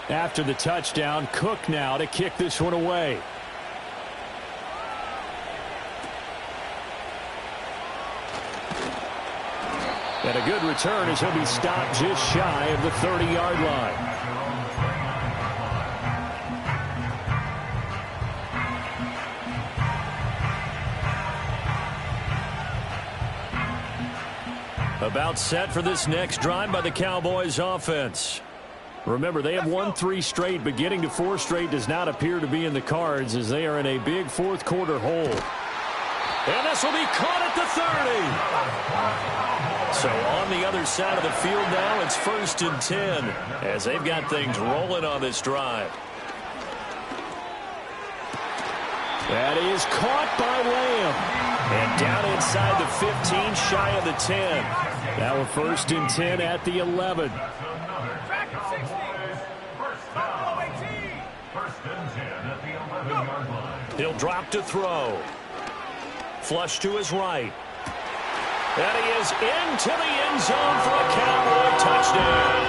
After the touchdown, Cook now to kick this one away. And a good return as he'll be stopped just shy of the 30-yard line.
About set for this next drive by the Cowboys offense. Remember, they have won 3 straight, but getting to 4 straight does not appear to be in the cards as they are in a big fourth quarter hole. And this will be caught at the 30. So on the other side of the field now, it's 1st and 10 as they've got things rolling on this drive.
That is caught by Lamb.
And down inside the 15, shy of the 10.
Now a 1st and 10 at the 11.
He'll drop to throw. Flush to his right. And he is into the end zone for a Cowboy touchdown.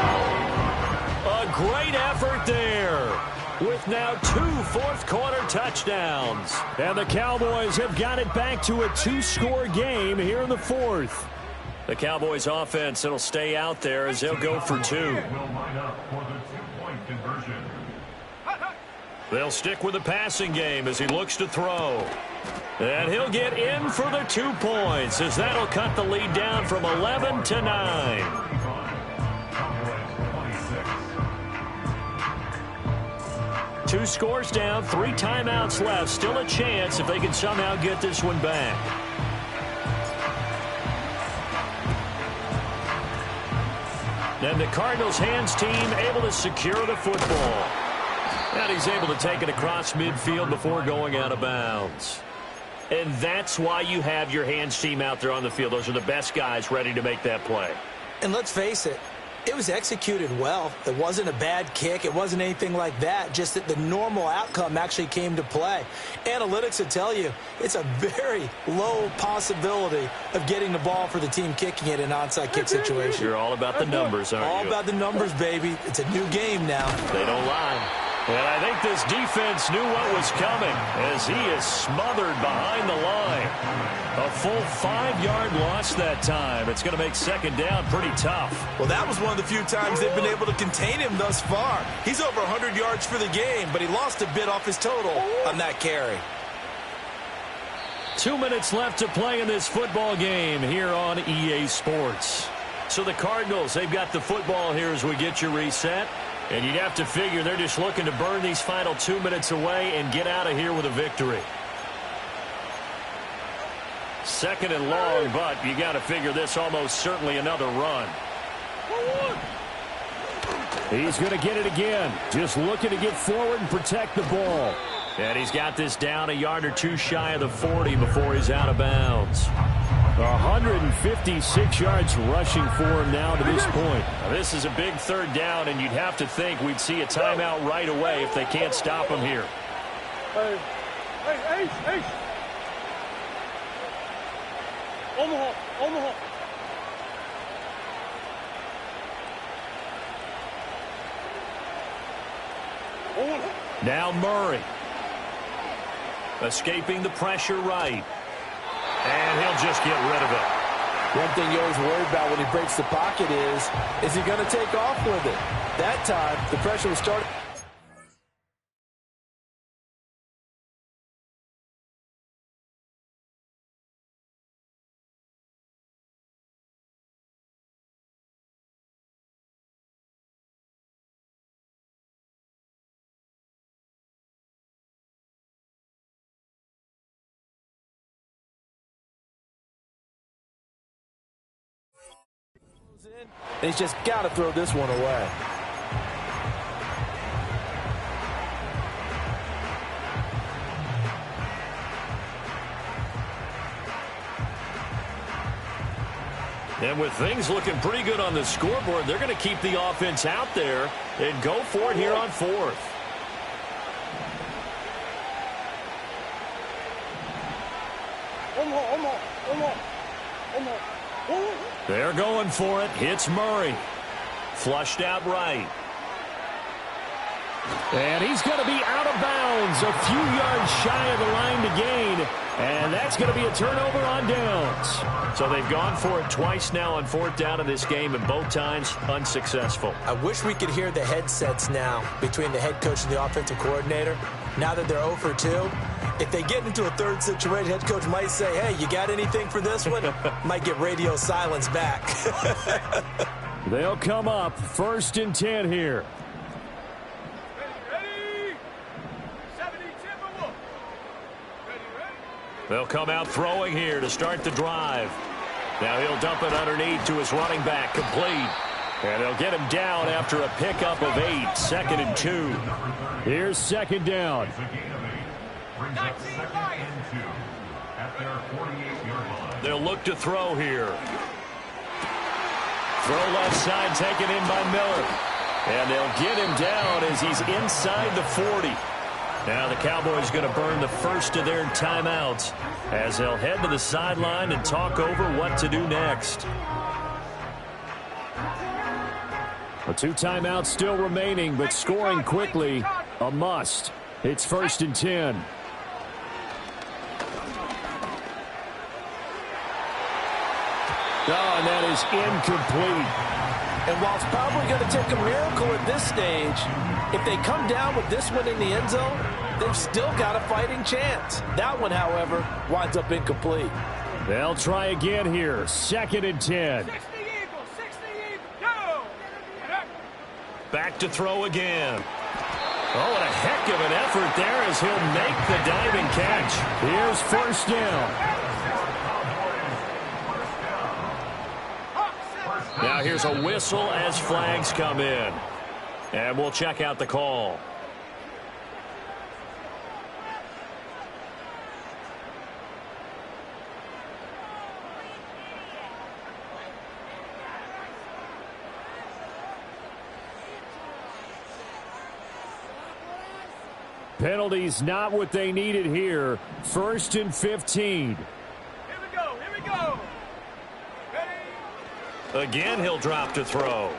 A great effort there with now 2 fourth-quarter touchdowns.
And the Cowboys have got it back to a 2-score game here in the 4th.
The Cowboys offense, it'll stay out there as they'll go for 2. They'll stick with the passing game as he looks to throw. And he'll get in for the 2 points as that'll cut the lead down from 11 to 9. Two scores down, 3 timeouts left. Still a chance if they can somehow get this one back. And the Cardinals hands team able to secure the football. And he's able to take it across midfield before going out of bounds. And that's why you have your hands team out there on the field. Those are the best guys ready to make that play.
And let's face it, it was executed well. It wasn't a bad kick. It wasn't anything like that. Just that the normal outcome actually came to play. Analytics will tell you it's a very low possibility of getting the ball for the team kicking it in an onside kick situation.
You're all about the numbers, aren't you?
All about the numbers, baby. It's a new game now.
They don't lie. And I think this defense knew what was coming as he is smothered behind the line. A full 5-yard loss that time. It's going to make second down pretty tough.
Well, that was one of the few times they've been able to contain him thus far. He's over 100 yards for the game, but he lost a bit off his total on that carry.
2 minutes left to play in this football game here on EA Sports. So the Cardinals, they've got the football here as we get you reset. And you'd have to figure they're just looking to burn these final 2 minutes away and get out of here with a victory. Second and long, but you got to figure this almost certainly another run.
He's going to get it again. Just looking to get forward and protect the ball.
And he's got this down a yard or 2 shy of the 40 before he's out of bounds.
156 yards rushing for him now to this point.
Now this is a big third down, and you'd have to think we'd see a timeout right away if they can't stop him here.
Hey. Omaha.
Now Murray. Escaping the pressure right. And he'll just get rid of it.
One thing you always worry about when he breaks the pocket is he going to take off with it? That time, the pressure was starting. He's just got to throw this one away.
And with things looking pretty good on the scoreboard, they're going to keep the offense out there and go for it here on fourth. They're going for it. Hits Murray. Flushed out right.
And he's going to be out of bounds, a few yards shy of the line to gain. And that's going to be a turnover on downs.
So they've gone for it twice now on fourth down in this game, and both times unsuccessful.
I wish we could hear the headsets now between the head coach and the offensive coordinator. Now that they're 0 for 2, if they get into a third situation, head coach might say, hey, you got anything for this one? Might get radio silence back.
They'll come up 1st and 10 here.
They'll come out throwing here to start the drive. Now he'll dump it underneath to his running back, complete. And they'll get him down after a pickup of 8, 2nd and 2.
Here's 2nd down.
They'll look to throw here. Throw left side taken in by Miller. And they'll get him down as he's inside the 40. Now the Cowboys going to burn the first of their timeouts as they'll head to the sideline and talk over what to do next.
2 timeouts still remaining, but scoring quickly, a must. It's 1st and 10. Oh, and that is incomplete.
And while it's probably going to take a miracle at this stage, if they come down with this one in the end zone, they've still got a fighting chance. That one, however, winds up incomplete.
They'll try again here. 2nd and 10.
60 Eagles, 60 Eagles, go!
Back to throw again. Oh, what a heck of an effort there as he'll make the diving catch.
Here's 1st down.
Now here's a whistle as flags come in. And we'll check out the call.
Penalties not what they needed here. 1st and 15.
Here we go, here we go.
Again, he'll drop to throw.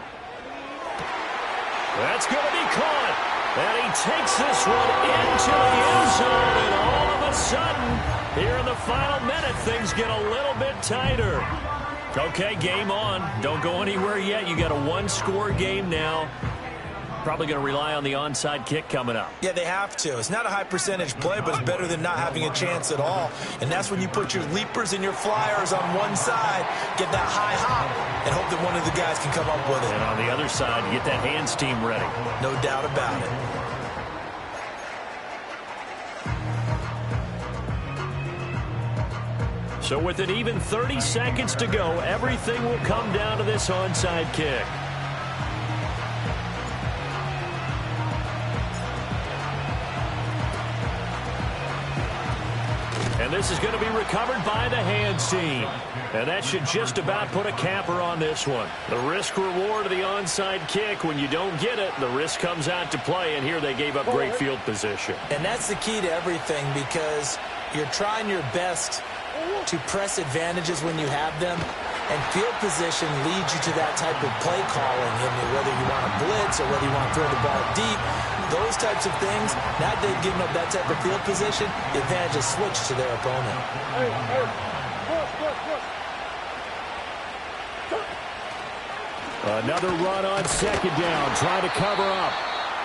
That's going to be caught. And he takes this one into the end zone. And all of a sudden, here in the final minute, things get a little bit tighter. Okay, game on. Don't go anywhere yet. You got a one-score game now. Probably going to rely on the onside kick coming up.
Yeah, they have to. It's not a high percentage play, but it's better than not having a chance at all. And that's when you put your leapers and your flyers on one side, get that high hop, and hope that one of the guys can come up with it.
And on the other side, you get that hands team ready.
No doubt about it.
So with an even 30 seconds to go, everything will come down to this onside kick. And this is going to be recovered by the hands team. And that should just about put a capper on this one. The risk-reward of the onside kick, when you don't get it, the risk comes out to play, and here they gave up great field position.
And that's the key to everything, because you're trying your best to press advantages when you have them, and field position leads you to that type of play calling. I mean, whether you want to blitz or whether you want to throw the ball deep, those types of things, now they've given up that type of field position, the advantage is switched to their opponent.
Another run on second down, trying to cover up.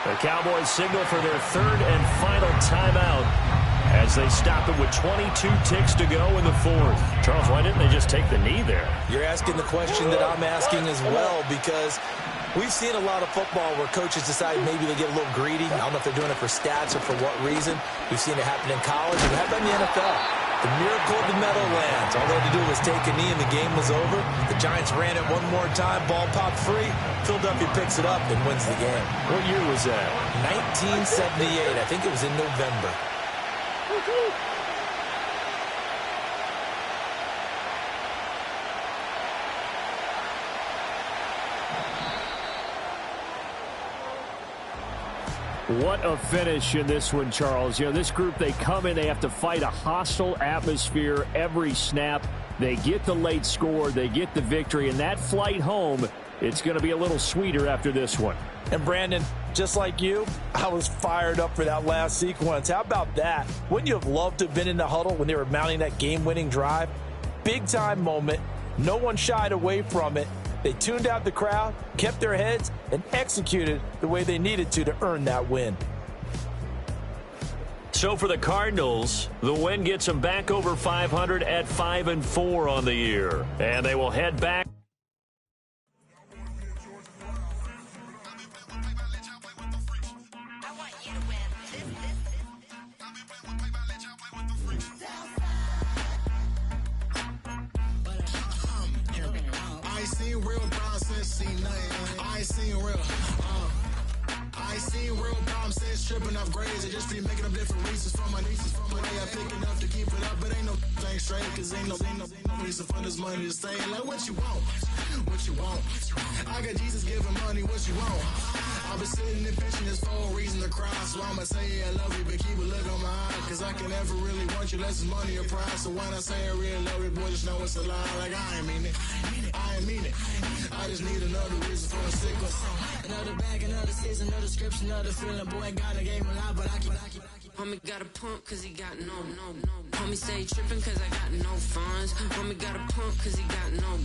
The Cowboys signal for their third and final timeout as they stop it with 22 ticks to go in the fourth. Charles, why didn't they just take the knee there?
You're asking the question that I'm asking as well, because we've seen a lot of football where coaches decide maybe they get a little greedy. I don't know if they're doing it for stats or for what reason. We've seen it happen in college and it happened in the NFL. The miracle of the Meadowlands. All they had to do was take a knee and the game was over. The Giants ran it one more time. Ball popped free. Philadelphia picks it up and wins the game.
What year was that?
1978. I think it was in November.
What a finish in this one, Charles. You know, this group, they come in, they have to fight a hostile atmosphere every snap. They get the late score, they get the victory, and that flight home, it's going to be a little sweeter after this one.
And Brandon, just like you, I was fired up for that last sequence. How about that? Wouldn't you have loved to have been in the huddle when they were mounting that game-winning drive? Big-time moment. No one shied away from it. They tuned out the crowd, kept their heads, and executed the way they needed to earn that win.
So for the Cardinals, the win gets them back over 500 at 5-4 on the year. And they will head back.
I ain't seen real problems since tripping off grades. I just be making up different reasons for my nieces. From way I pick enough to keep it up, but ain't no thing straight. Cause ain't no reason for this money to stay. Like what you want, what you want. I got Jesus giving money, what you want. I've been sitting and pitching this for a reason to cry. So I'ma say I love you, but keep a look on my eye. Cause I can never really want you less than money or pride. So when I say I really love you, boy, just know it's a lie. Like I ain't mean it, I ain't mean it. I just need another reason for a sickle. Another bag, another season, another description, another feeling. Boy, got a game a lot, but I keep.
Homie got a pump cause he got no. Homie stay trippin' cause I got no funds. Homie got a pump cause he got no.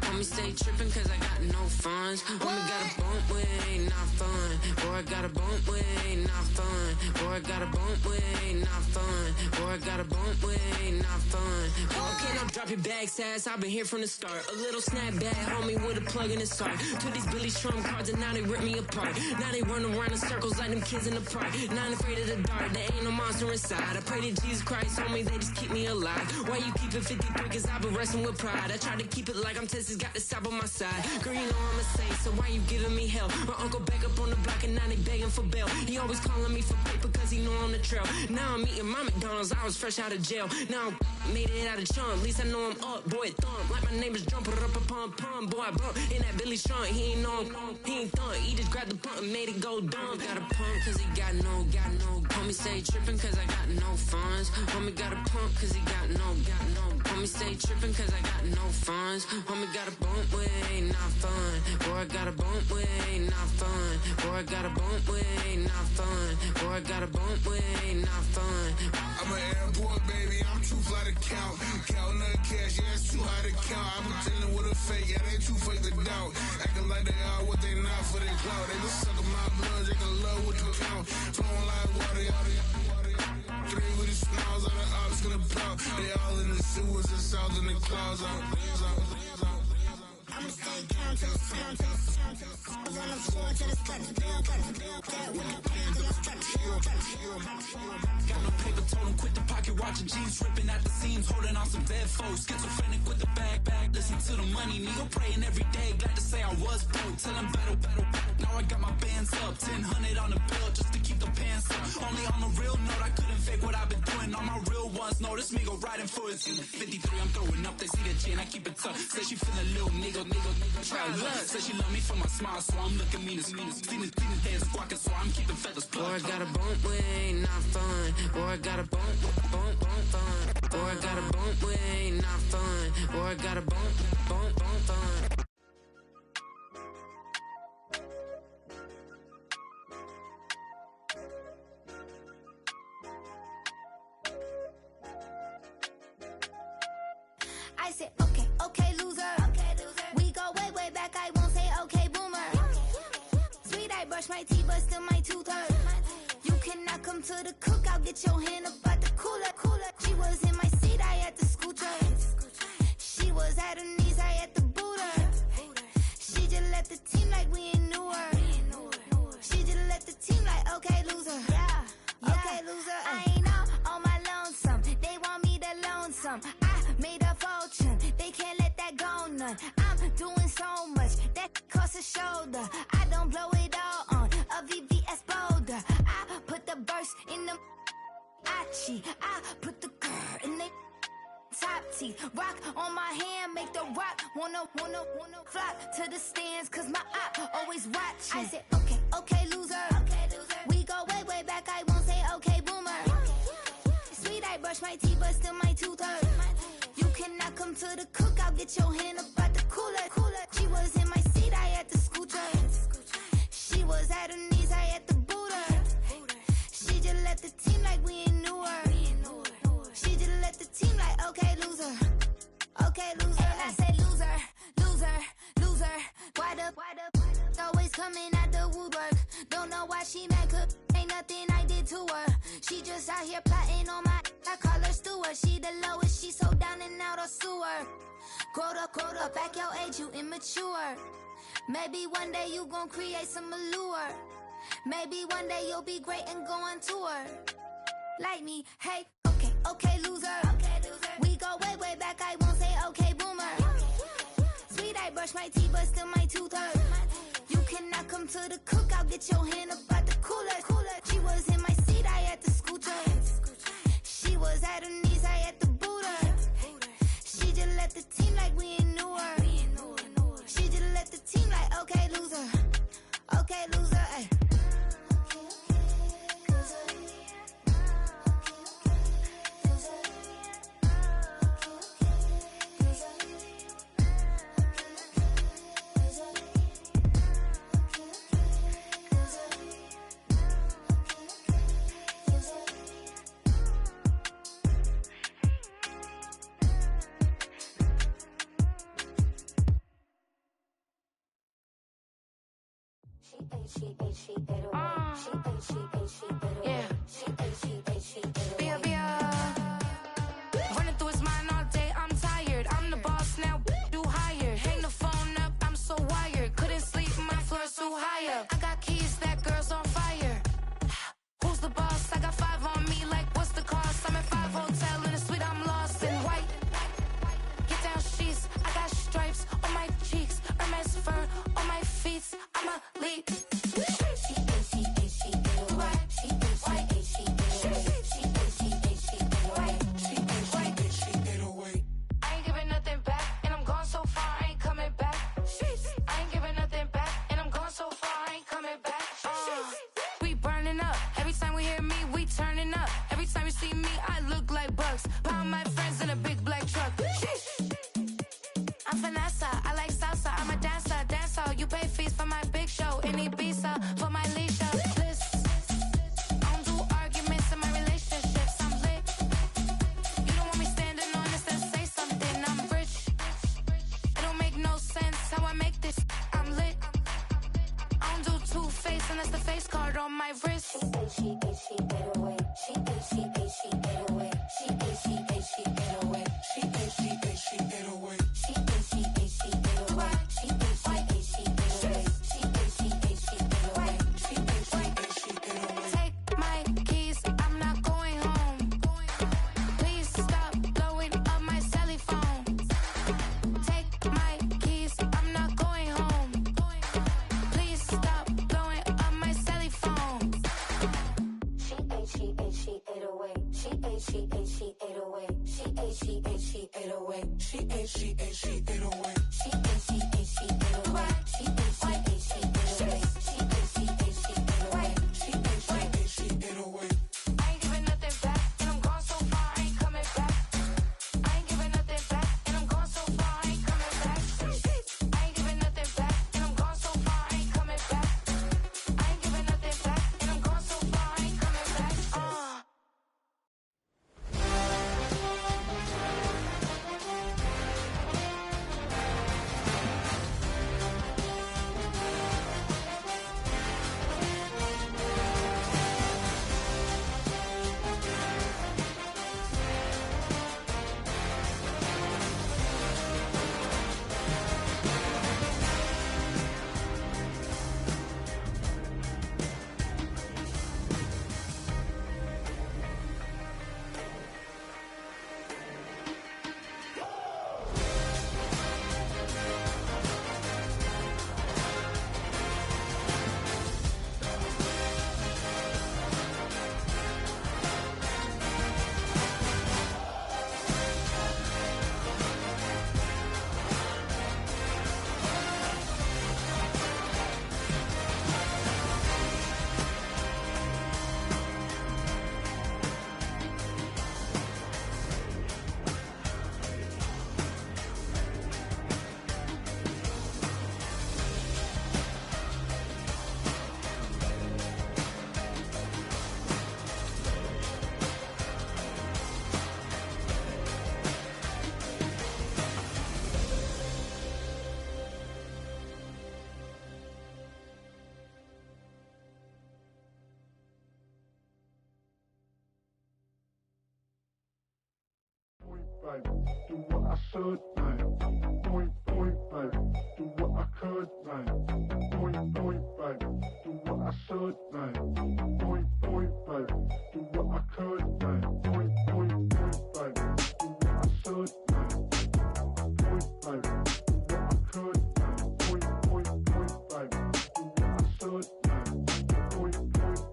Homie stay trippin' cause I got no funds. Homie got a bump with it ain't not fun. Boy, I got a bump with it ain't not fun. Boy, I got a bump with it ain't not fun. Boy, I got a bump with it ain't not fun. Okay, now drop your bag, sass. I've been here from the start. A little snapback, homie, with a plug in his heart. Took these Billy Trump cards and now they rip me apart. Now they run around in circles like them kids in the park. Not afraid of the dark. There ain't no monster inside. I pray to Jesus Christ, homie, they just keep me alive. Why you keep it 53? Cause I've been wrestling with pride. I try to keep it like I'm Texas, got the stop on my side. Girl, you know I'm a saint, so why you giving me hell? My uncle back up on the block and now they begging for bail. He always calling me for paper cause he know I'm the trail. Now I'm eating my McDonald's, I was fresh out of jail. Now I made it out of chunk, at least I know I'm up. Boy, thump, like my neighbors jumping up a pum. Boy, I bump in that Billy Strong, he ain't know he ain't thump. He just grabbed the pump and made it go dumb. Got a pump cause he got no. Homie stay trippin' cause I got no funds. Homie got a pump cause he got no. Homie stay trippin' cause I got no funds. Homie got a bump with it ain't not fun. Boy, I got a bump with it ain't not fun. Boy, I got a bump with it ain't not fun. Boy, I got a bump with it ain't not fun.
I'm an airport baby, I'm too fly to count. Counting the cash, yeah, it's too high to count. I'm pretending with a fake, yeah, they too fake to doubt. Acting like they are what they not for their clout. They just suckin' my blood, they can love what you count. Flowing like water. Three with the smiles, all the ops gonna pop. They all in the sewers and south in the clouds. I'ma stay down to the sound. On the floor to the steps.
Got no paper, told him quit the pocket, watching jeans ripping at the seams, holding on some dead foes. Schizophrenic with the bag, listen to the money, nigga praying every day. Glad to say I was broke, tell him battle. Now I got my bands up, 1,000 on the bill just to keep the pants up. Only on the real note, I couldn't fake what I've been doing. All my real ones know this nigga riding for his 53, I'm throwing up, they see the chain, I keep it tough. Say she feeling little nigga, try luck. Say she love me for my smile, so I'm looking mean as Seen his head squawking, so I'm keeping feathers plucked.
Boy, I got a bump with it ain't not fun. Boy, I got a bump fun. Boy, I got a bump with it ain't not fun. Boy, I got a bump fun.
I said, okay, loser. We go way back. I won't say brush my teeth, but still my tooth hurt. You cannot come to the cookout, get your hand up at the cooler. She was in my seat, I had to scoot her. She was at her knees, I had to boot her. She just left the team like we ain't knew her. She just left the team like, okay, loser. Yeah, okay, loser. I ain't out on my lonesome. They want me to loan some. I made a fortune. They can't let that go none. I'm doing so much that costs a shoulder. I don't blow it all on a VVS boulder. I put the burst in the I put the girl in the top teeth. Rock on my hand, make the rock wanna flock to the stands, cause my eye always watching. I said, okay, loser. We go way back, I won't say okay, boomer. Sweet, I brush my teeth, but still my tooth hurt. You cannot come to the cookout, get your hand up at the cooler. She was in my seat, I had to scoot her. She was at her knees, I had to boot her. She just left the team like we ain't knew her. She just left the team like, okay, loser. Okay, loser. And I say loser. Why the always coming out the woodwork? Don't know why she mad, cause ain't nothing I did to her. She just out here plotting on my, I call her steward. She the lowest, she so down and out of sewer. Growed up, back your age, you immature. Maybe one day you gon' create some allure. Maybe one day you'll be great and go on tour. Like me, hey, okay, loser. We go way back, I won't say okay, boomer. Sweet, I brush my teeth, but still my tooth hurt. You cannot come to the cookout, get your hand up at the cooler. She was in my seat, I had to scoot her. She was at her knees, I had to boot her. She just left the team like we ain't knew her. She just left the team like, okay, loser. Okay, loser, ay.
Running through his mind all day, I'm tired. I'm the boss now, do higher. Hang the phone up, I'm so wired. Couldn't sleep, my floor's too high up. I got keys, that girl's on fire. Who's the boss? I got 5 on me, like what's the cost? I'm at 5 hotel in a suite, I'm lost in white. Get down sheets, I got stripes on my cheeks. Hermes fur on my feet, I'm a lead. Pound my friends in a big black truck. I'm Vanessa, I like salsa. I'm a dancer. You pay fees for my big show in Ibiza for my leisure. Bliss. I don't do arguments in my relationships. I'm lit. You don't want me standing on this, then say something. I'm rich. It don't make no sense how I make this. I'm lit. I don't do two-face, and that's the face card on my wrist. She get away. She get away. Take my keys, I'm not going home. Please stop blowing up my celly phone. Take my keys, I'm not going home. Please stop blowing up my celly phone. She ate away. She ate away. She ate away. She ate away. I ain't giving nothing back, and I'm gone so far, I ain't coming back. I ain't giving nothing back, and I'm gone so far, I ain't coming back. I ain't giving nothing back, and I'm gone so far, I ain't coming back. I ain't giving nothing back, and I'm gone so far, I ain't coming back.
baby. Do what I should, baby. Point, baby. Do what I could, baby. Point, baby. Do what I should, baby. Point, baby. Do what I could, baby. Point, baby. Do what I should, baby. Point, baby. Do what I could, baby. Point, baby. Do what I should, baby. Point,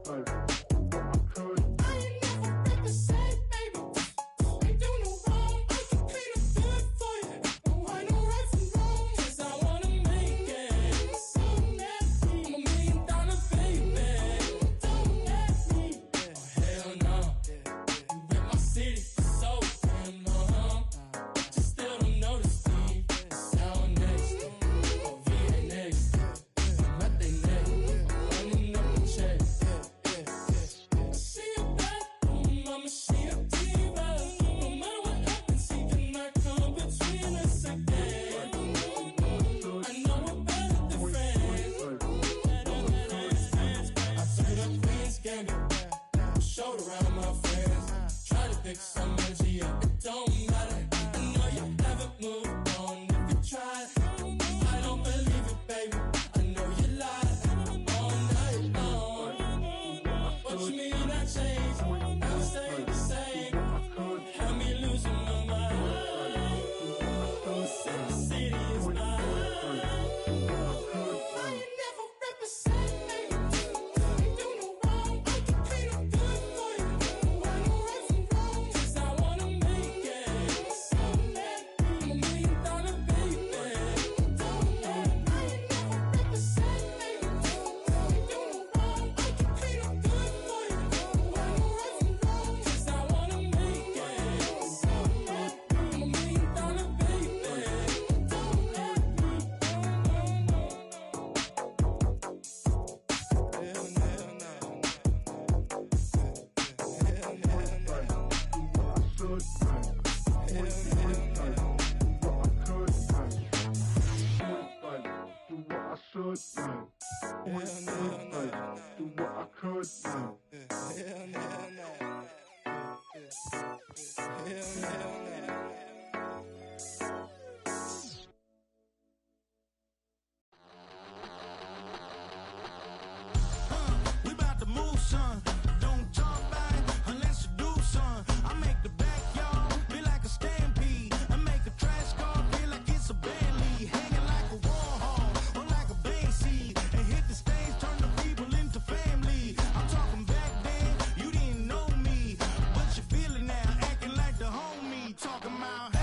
baby. Do what I could.
I ain't never represent, baby. Ain't do no wrong. I can clean up good for you. No, I know right from wrong. 'Cause I wanna make it. So nasty. I'm $1 million baby. Don't let me. Oh, hell no. You rip my city so damn long. But you still don't notice me. Sound next. Or VA next. Not they next. Running up the check. See you back, mama, she a diva. No matter what happens, she cannot come between us again. I know we're better than friends. I turned up Queen's Gambit, showed around my friends. Try to pick some energy up, it don't matter. I know you haven't moved on if you tried. I don't believe it, baby. I know you lied all night long. What you mean I changed? I stay the same. Had me losing my mind. City is mine. I ain't never represent, baby. Ain't do no wrong. I can clean up good for you. No, I know right from wrong. 'Cause I wanna make it. So mad. I'm $1 million baby. Don't let me. I ain't never represent, baby. Ain't do no wrong. I can clean up good for you. No, I know right from wrong. 'Cause I wanna make it. So mad. I'm $1 million baby. Don't let me.
We about to move, son. Don't talk about it unless you do, son. I make the backyard feel like a stampede. I make a trash car feel like it's a band lead. Hanging like a Warhol or like a band seed. And hit the stage, turn the people into family. I'm talking back then, you didn't know me. But you feel it now, acting like the homie. Talking about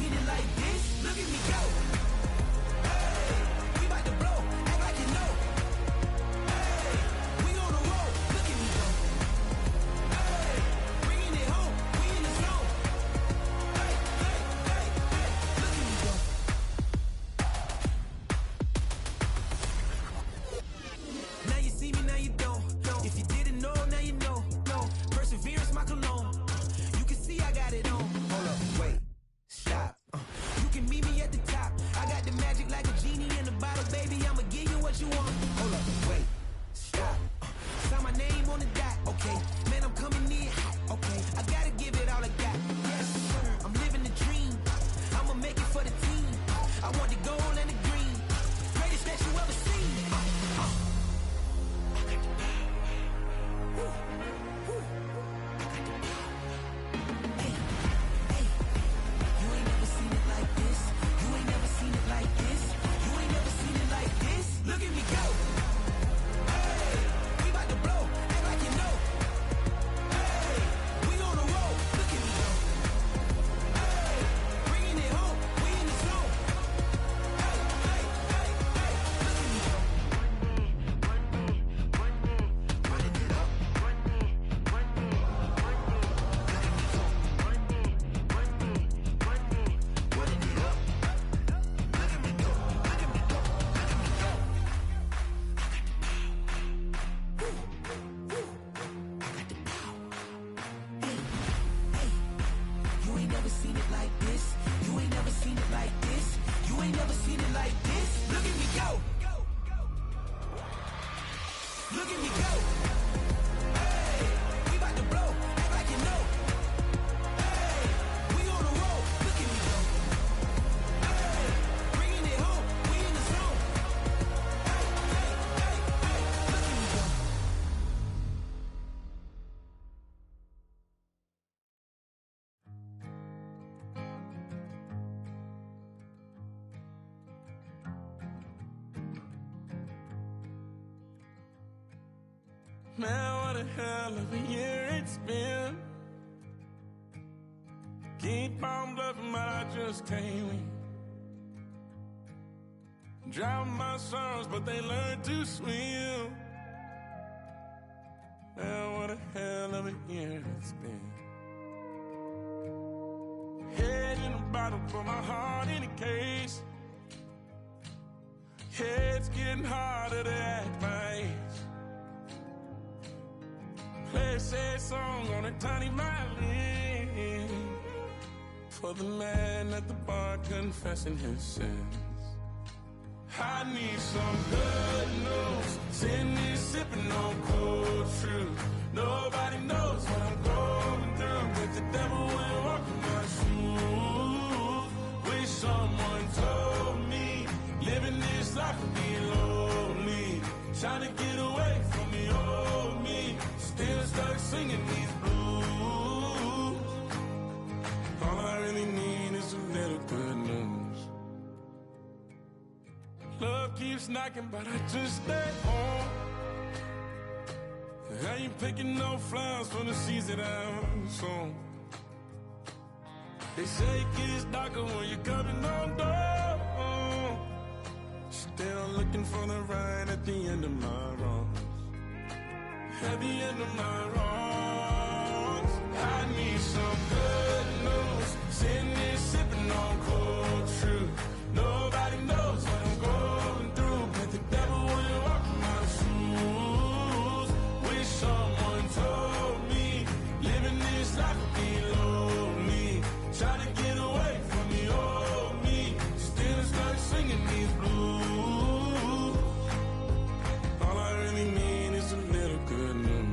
seen it like this. Look at me go. Hey, we about to blow. Act like you know. Hey, we on the road. Look at me go. Hey, bringing it home. We in the zone. Hey, hey, hey, hey. Look at me go. Now you see me, now you don't. If you didn't know, now you know. Perseverance, my cologne. You can see I got it on. Hold up, wait, stop. You can meet me at the top. I got the magic like a genie in a bottle, baby. I'ma give you what you want. Hold up, wait, stop. Sign my name on the dot, okay. Man, I'm coming in hot, okay. I gotta give it all I got. Yes, sir. I'm living the dream. I'ma make it for the team. I want the gold and the green. Greatest that you ever seen. Look at me go. Hey, we about to blow. Act like you know. Hey, we on the road. Look at me go. Hey, bringing it home. We in the zone. Hey, hey, hey, hey. Look at me go. Running it up. Look at me go. Running it up. Look at me go. Look at me go. You ain't never seen it like this. You ain't never seen it like this. You ain't never seen it like this. Look at me go. Look at me go. Hey, we about to blow. Act like you know. Hey, we on the road. Look at me go. Hey, bringing it home. We in the zone. Hey, hey, hey, hey. Look at me go.
Man, what a hell of a year it's been. Keep on bluffing, but I just can't win. Drown my sorrows, but they learn to swim. Man, what a hell of a year it's been. Head in a bottle, put my heart in a case. It's getting harder to act my age. Play a sad song on a tiny violin for the man at the bar confessing his sins. I need some good news. Sitting here sipping on cold truth. Nobody knows what I'm going through, but the devil will walk in my shoes. Wish someone told me living this life would be lonely. Trying to get away from the old me. Still stuck singing these blues. All I really need is a little good news. Love keeps knocking, but I just stay home. I ain't picking no flowers for the seeds that I'm sown. They say it gets darker when you're coming on door. Still looking for the right at the end of my wrongs. At the end of my wrongs, I need some good news. Sitting here sipping on cold truth. Nobody knows what I'm going through, but the devil will walk in my shoes. Wish someone told me living this life would be lonely. Trying to get away from the old me. Still stuck singing these blues. All I really need is a little good news.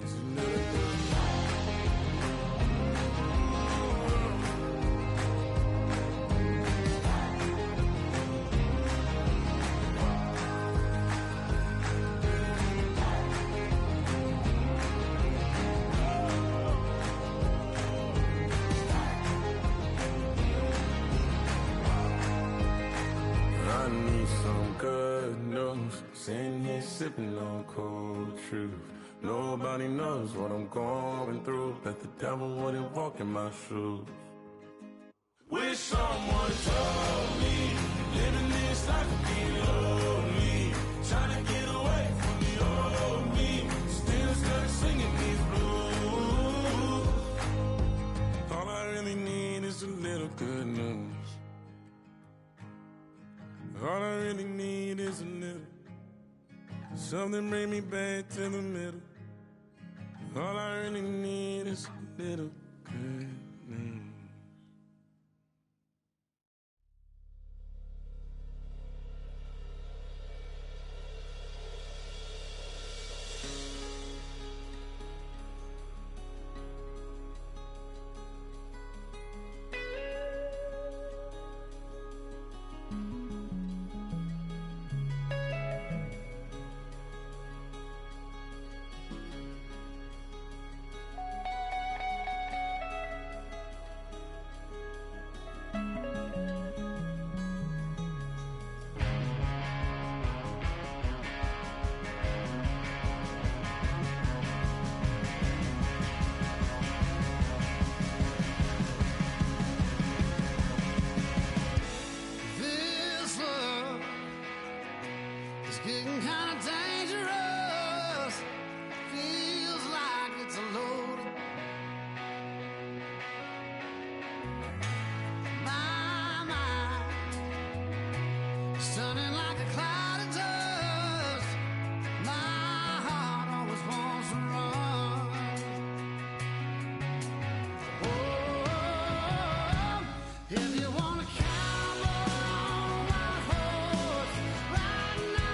It's a little good news. I need some good news. Sitting here sipping on cold truth. Nobody knows what I'm going through. Bet the devil wouldn't walk in my shoes. Wish someone told me, living this life would be lonely. Trying to get away from the old me, still stuck singing these blues. All I really need is a little good news. All I really need is a little, something bring me back to the middle. All I really need is a little good news.
Getting kind of dangerous. Feels like it's a load. My mind is turning like a cloud of dust. My heart always wants to run. Oh, if you want to cowboy on a white horse, right now.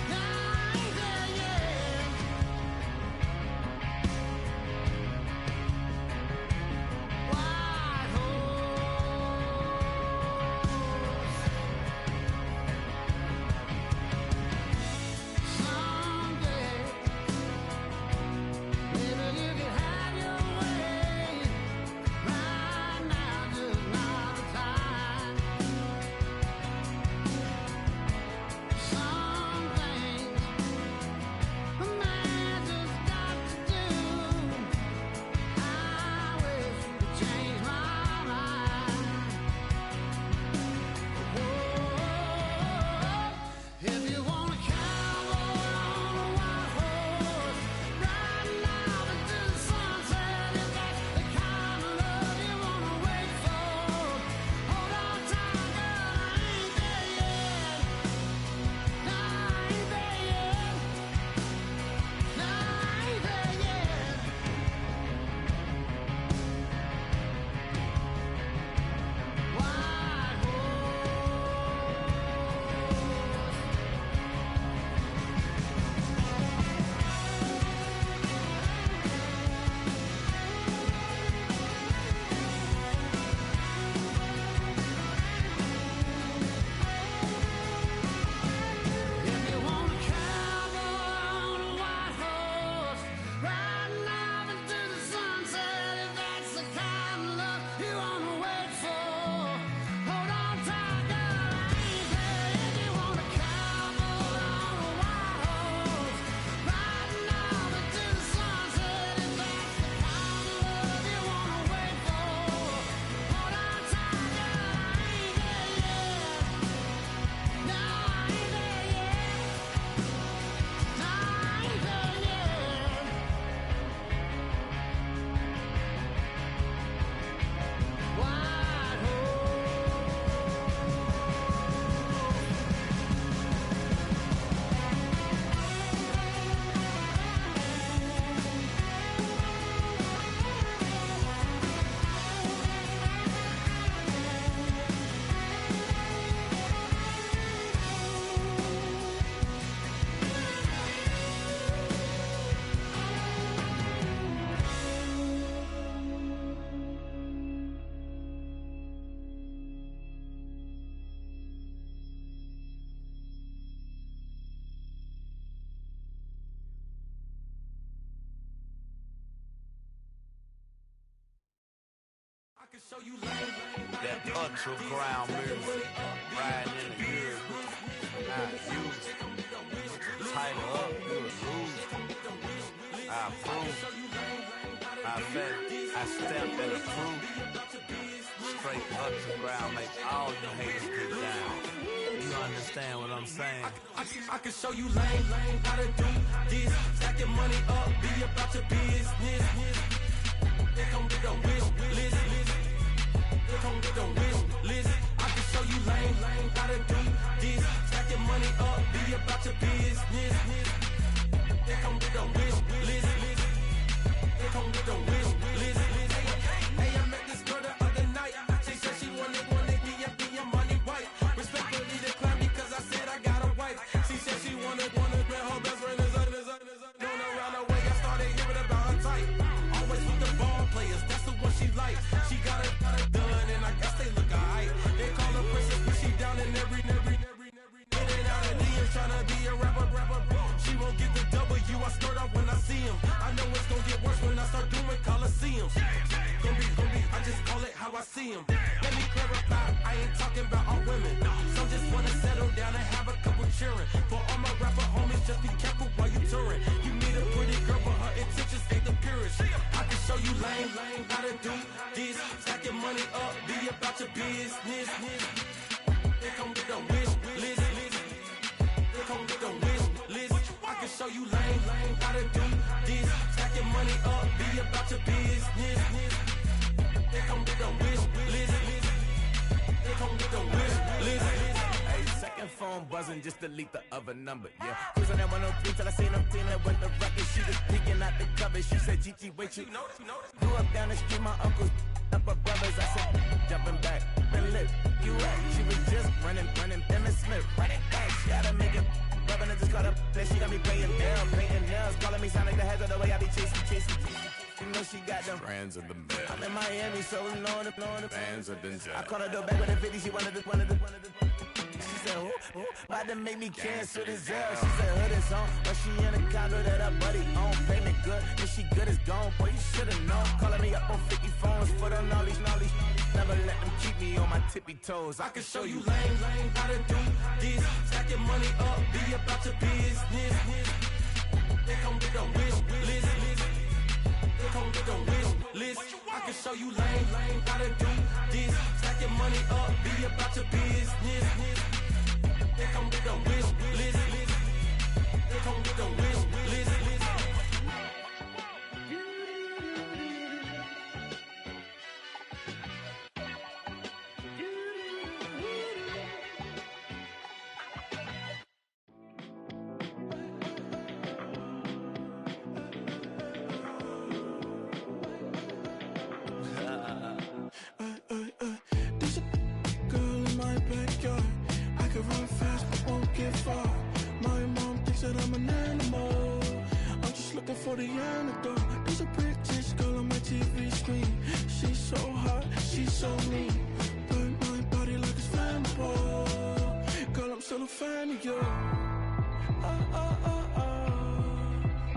Now
That ultra ground move, riding in the years, not used. Tighten up, you would lose. I approve. I bet, I step and approve. Straight ultra ground, make all you haters get down. You understand what I'm saying?
I can show you lame, how to do this. Stacking money up, be about your business. They come with the wish list. They come with the wish list. I can show you lame, how to do this. Stacking money up, be about your business. They come with the wish list. They come with the wish list. Hey, I met this girl the other night. She said she wanted me and be a money wife. Respectfully declined because I said I got a wife. She said she wanted grab her best friend is known around the way. I started hearing about her type. Always with the ball players, that's the one she likes. She got it done, and I guess they look alright. They call her princess, but she down in every. In and out of DMs, tryna be a rapper. She won't get the W, I skirt off when I see him. I know it's gonna get worse when I start doing Coliseums. Gonna be, I just call it how I see him. Let me clarify, I ain't talking about all women. Some just wanna settle down and have a couple cheering. For all my rapper homies, just be careful while you touring. You meet a pretty girl, but her intentions ain't the purest. I can show you lame, how to do this. Stacking money up, be about your business. They come with the wish list. They come with the wish list. I can show you lame, how to do this. Stacking money up, be about your business. They come with the wish list. They come with the wish list.
Hey, second phone buzzing, just delete the other number, yeah. Cruising at 103 till I seen them feeling with the record. She was peeking out the cover. She said, Gigi, wait, you grew up down the street, my uncles up her brothers. I said, jumping back, been lit. You right, she was just running, Emmett Smith, running back. She had to make it. Rubbing it, just caught up. Then she got me paying down, painting nails. Calling me sound like the heads of the way I be chasing. You know she got them
Brands of the mail.
I'm in Miami, so we know the
Bands of Denzel.
I caught her door back with a 50. She wanted the. She said, who? About to make me cancel this L. She said, hood is on, but she in a condo that her buddy own. Payment good, if she good is gone. Boy, you should've known. Calling me up on 50 phones for the knowledge. Never let them keep me on my tippy toes. I can show you
lame, how to do this. Stacking money up, be about your business. They come with the wish list. They come with the wish list. I can show you lame, how to do this. Stacking money up, be about your business. They come with the wish list. They come with the wish list.
There's a girl in my backyard. I can run fast but won't get far. My mom thinks that I'm an animal. I'm just looking for the antidote. There's a British girl on my TV screen. She's so hot, she's so mean. Burn my body like it's flammable. Girl, I'm still a fan of you.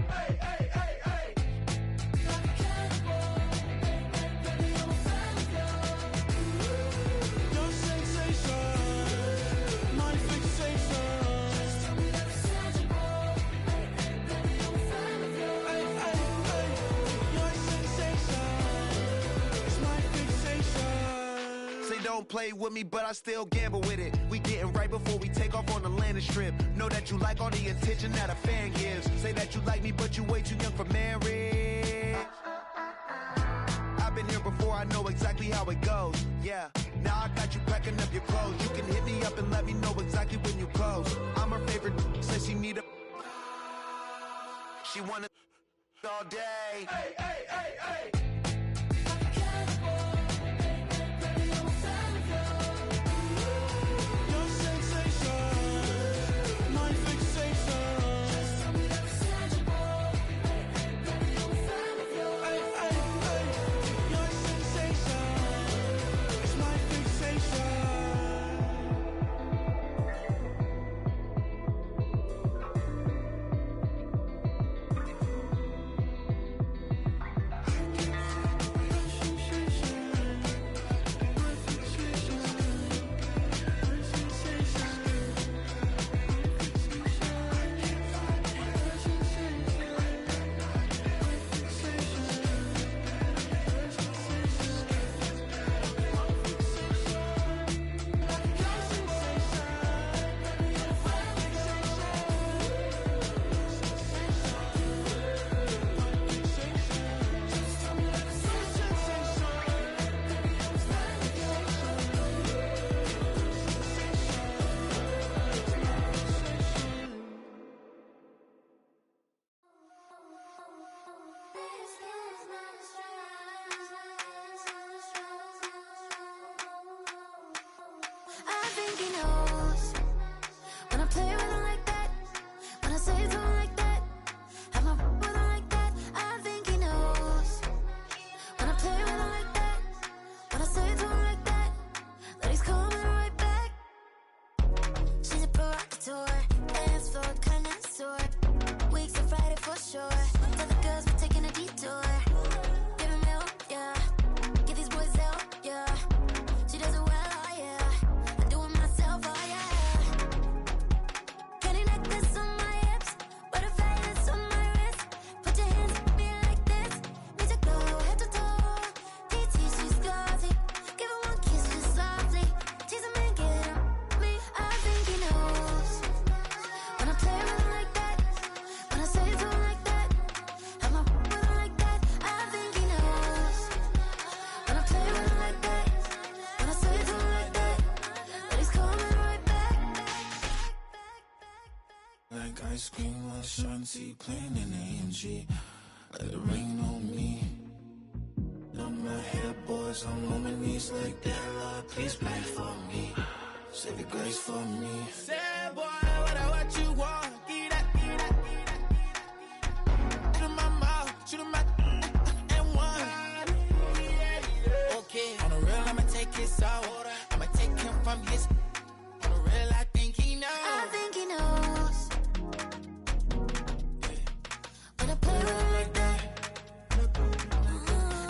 Hey, hey, hey, hey.
Like a cannibal. Baby, I'm a fan of you. Your sensation, my fixation. Just tell me that it's tangible. Hey, hey, baby, I'm a fan of you. Hey, hey, hey. Your sensation is my fixation.
Say don't play with me, but I still gamble with it. We getting right before we take off on the landing strip. Know that you like all the attention that a fan gives. Say that you like me, but you way too young for marriage. I've been here before, I know exactly how it goes. Yeah, now I got you packing up your clothes. You can hit me up and let me know exactly when you close. I'm her favorite, says she need a. She wanna all day.
Hey, hey, hey, hey.
Your sensation, my fixation. Just tell me that it's tangible. Hey, hey, baby, I'm a fan of you. Hey, hey, hey. Your sensation is my fixation. I can
my shanty playing in AMG. Let it rain on me. On my head, boys, I'm on my knees like that. Lord, please pray for me. Save your grace for me.
Say, boy, what you want? Get that. Shoot in my mouth, shoot in my and one. Okay, on the real, I'ma take his out. I'ma take him from his. On the real, I think he knows.
I think he knows. When I play with him like that.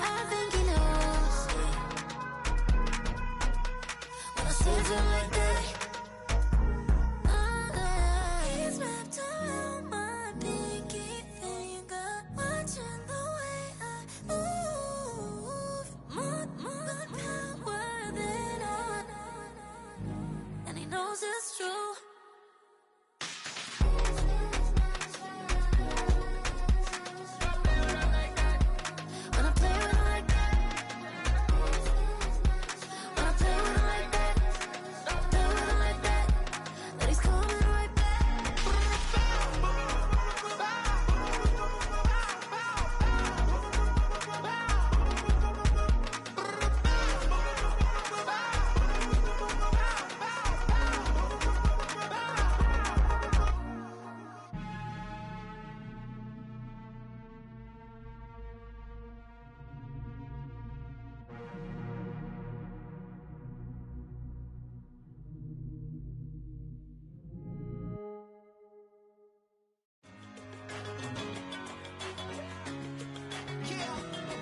I think he knows. When I save him like that. He's wrapped around my pinky finger, watching the way I move. More power than on. And he knows it's true. When I play with him like that. When I play with him like that. Play with him like that. Then he's coming right back.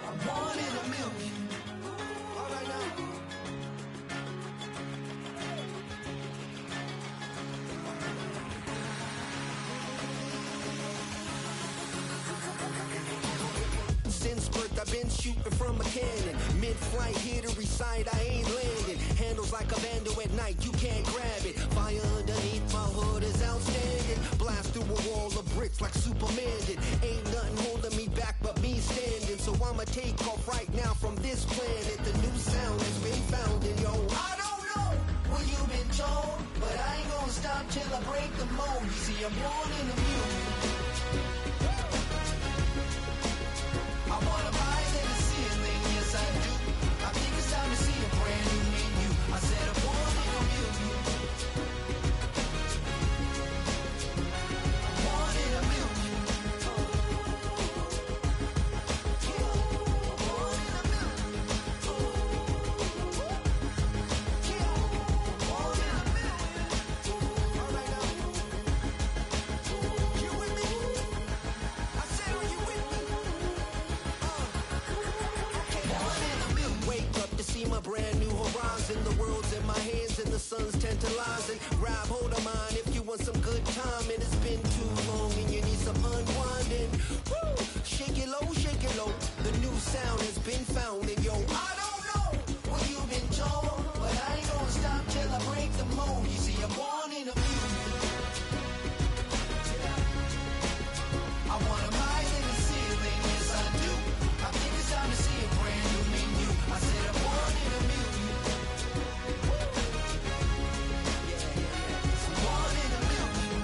I'm one in a million. All right now. Since birth, I've been shooting from a cannon. Mid-flight, here to recite, I ain't landing. Handles like a vandal at night, you can't grab it. Fire underneath my hood is outstanding. Blast through a wall of bricks like Superman did. Ain't nothing holding me back but me standing. So I'ma take off right now from this planet. The new sound has been found in yo. I don't know what you've been told, but I ain't gonna stop till I break the mold. You see, I'm born in a million. I wanna rise in the ceiling, yes I do. I think it's time to see a brand new menu. I said I'm born in a million. I'm born in a million. I'm born in a million. I'm born in a million. All right now. You with me? I said, are you with me? Wake up to see my brand new horizon. The world's in my hands and the sun's tantalizing. Grab hold of mine if you want some good time. And it's been too long and you need some unwinding. Woo! Shake it low, shake it low. The new sound has been found. And yo, I don't know what you've been told, but I ain't gonna stop till I break the mold. You see, I'm born in a million. I wanna rise in the ceiling, yes I do. I think it's time to see a brand new menu. I said I'm born in a million. I'm born in a million.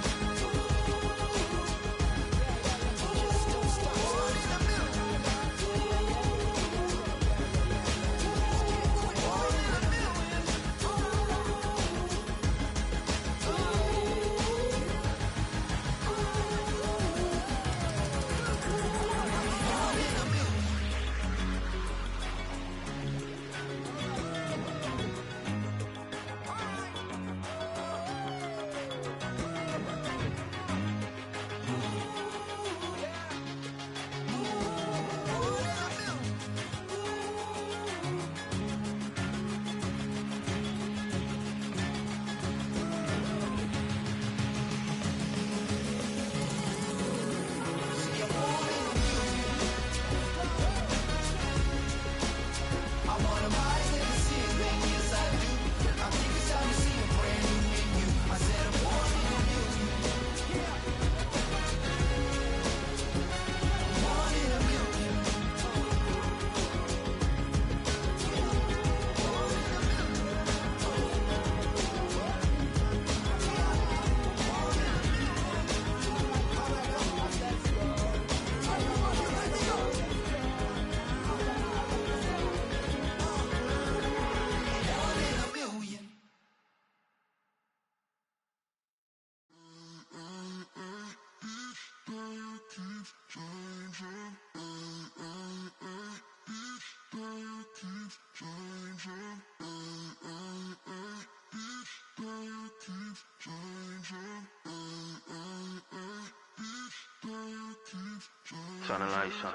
Turn the lights on.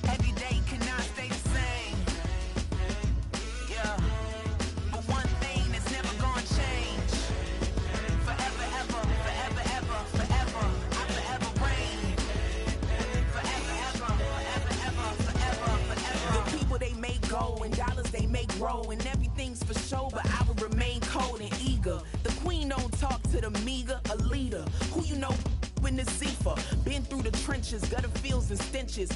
Every day cannot stay the same. Yeah. But one thing that's never gonna change. Forever, ever, forever, ever, forever. I forever reign. Forever, ever, forever, ever, forever, forever. The people they make go and dollars they make grow and everything's for show, but I will remain cold and eager. The queen don't talk to the meager, a leader. Who you know in the Zephyr? Been through the trenches, gutter fields and stenches.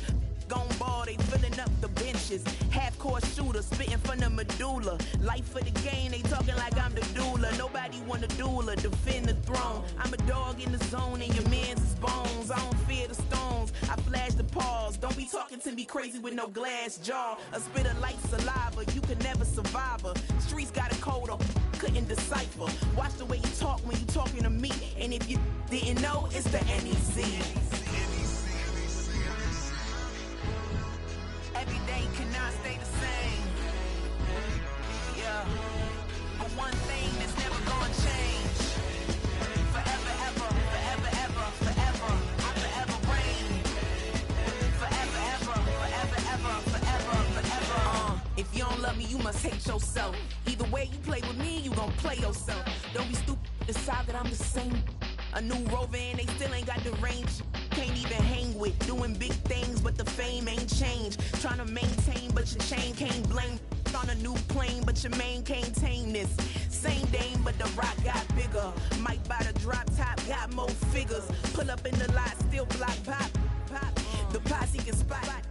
Gone ball, they filling up the benches. Half-court shooter, spitting from the medulla. Life for the game, they talking like I'm the doula. Nobody want a doula, defend the throne. I'm a dog in the zone and your man's is bones. I don't fear the stones, I flash the paws. Don't be talking to me crazy with no glass jaw. A spit of light saliva, you can never survive her. Streets got a code up, couldn't decipher. Watch the way you talk when you talking to me. And if you didn't know, it's the NEC. Every day cannot stay the same. Yeah. But one thing that's never gonna change. Forever, ever, forever, ever, forever. I forever reign. Forever, ever, forever, ever, forever, forever. If you don't love me, you must hate yourself. Either way you play with me, you gon' play yourself. Don't be stupid, decide that I'm the same. A new rover and they still ain't got the range. Can't even hang with, doing big things, but the fame ain't changed. Trying to maintain, but your chain can't blame. On a new plane, but your main can't tame this. Same dame, but the rock got bigger. Might buy the drop top, got more figures. Pull up in the lot, still block pop. The posse can spot.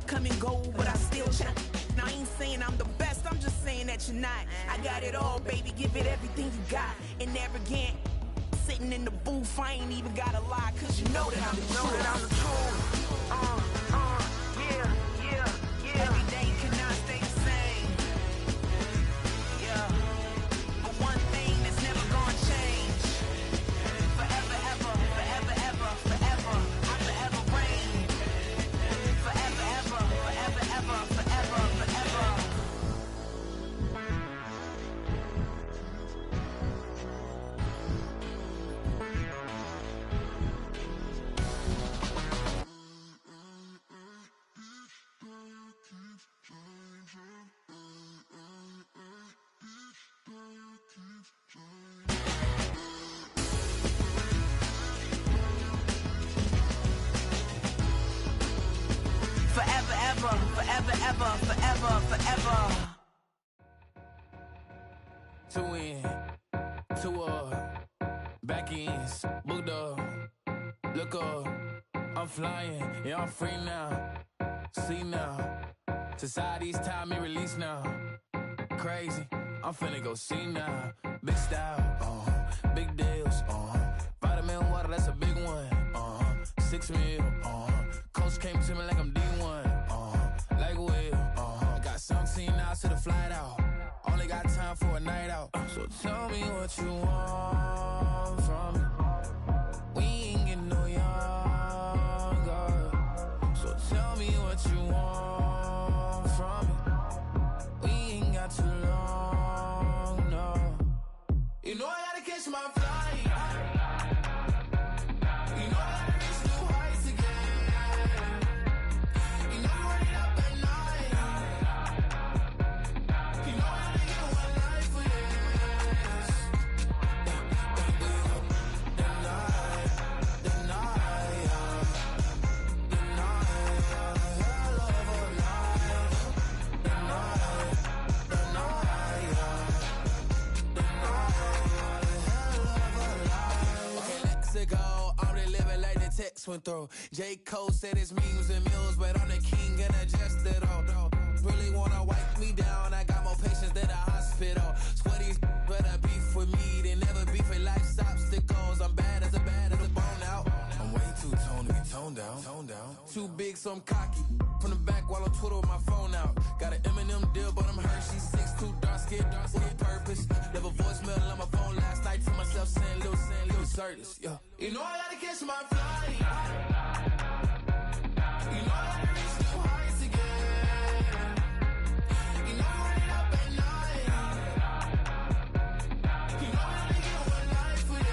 Come and go, but I still check. Now I ain't saying I'm the best, I'm just saying that you're not. I got it all, baby, give it everything you got. And arrogant. Sitting in the booth, I ain't even gotta lie, cause you know that I'm the truth. Yeah, yeah, yeah. Every day cannot stay the same. Yeah. But one thing that's never gonna change. Forever, ever, forever, ever, forever. I forever reign. Forever, ever, forever, ever, forever, forever. Forever, ever, forever, ever, forever, forever.
Two in, two up, back ends, booked up, look up, I'm flying, yeah, I'm free now, see now, society's time me release now, crazy, I'm finna go see now, big style, big deals, vitamin water, that's a big one, 6 mil, coach came to me like I'm D1, like Will, got 17 hours to the flight out. Only got time for a night out. So tell me what you want from me. We ain't getting no younger. So tell me what you want from me. We ain't got too long, no. You know I gotta catch my flight. You know I gotta reach new heights again. You know I'm running up at night. You know I went through. J. Cole said it's memes and mills, but I'm the king and I just did all. Really wanna wipe me down, I got more patience than a hospital. Sweaty better beef with me than never beef with life's obstacles. I'm bad as a bone out. I'm way too toned to be toned down. Too big, so I'm cocky. From the back while I'm Twitter with my phone out. Got an Eminem deal, but I'm Hershey's 6'2", dark skin, with a purpose. Never voicemail on my phone last night to myself saying, little
deserters, yeah. You know I gotta catch my flight. You know I gotta reach new heights again. You know I'm running up at night. You know I only get one life for this.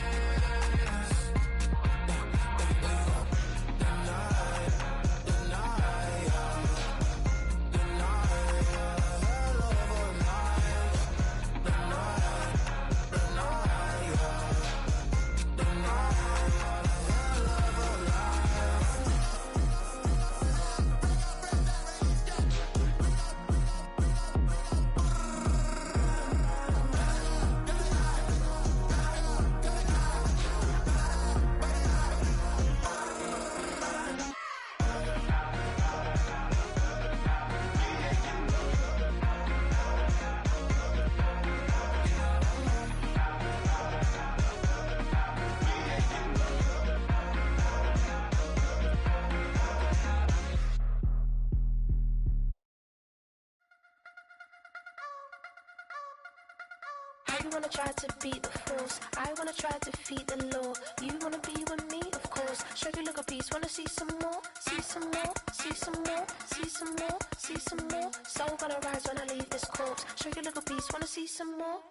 You wanna try to beat the force, I wanna try to defeat the law. You wanna be with me, of course. Show you look a piece, wanna see some more, see some more, see some more, see some more, see some more. Soul gonna rise when I leave this corpse. Show you look a piece, wanna see some more.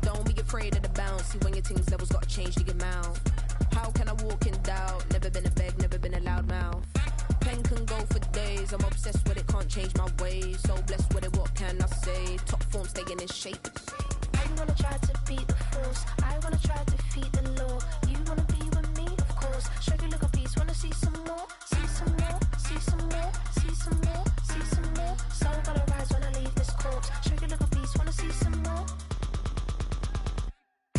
Don't be afraid of the bounce. See when your things levels gotta change to your mouth. How can I walk in doubt? Never been a beg, never been a loud mouth. Pen can go for days. I'm obsessed with it, can't change my ways. So blessed with it, what can I say? Top form staying in shape.
I wanna try to beat the force, I wanna try to defeat the law. You wanna be with me, of course. Show you look a piece, wanna see some more, see some more, see some more, see some more, see some more. Soul gonna rise when I leave this corpse. Show you look a piece, wanna see some more.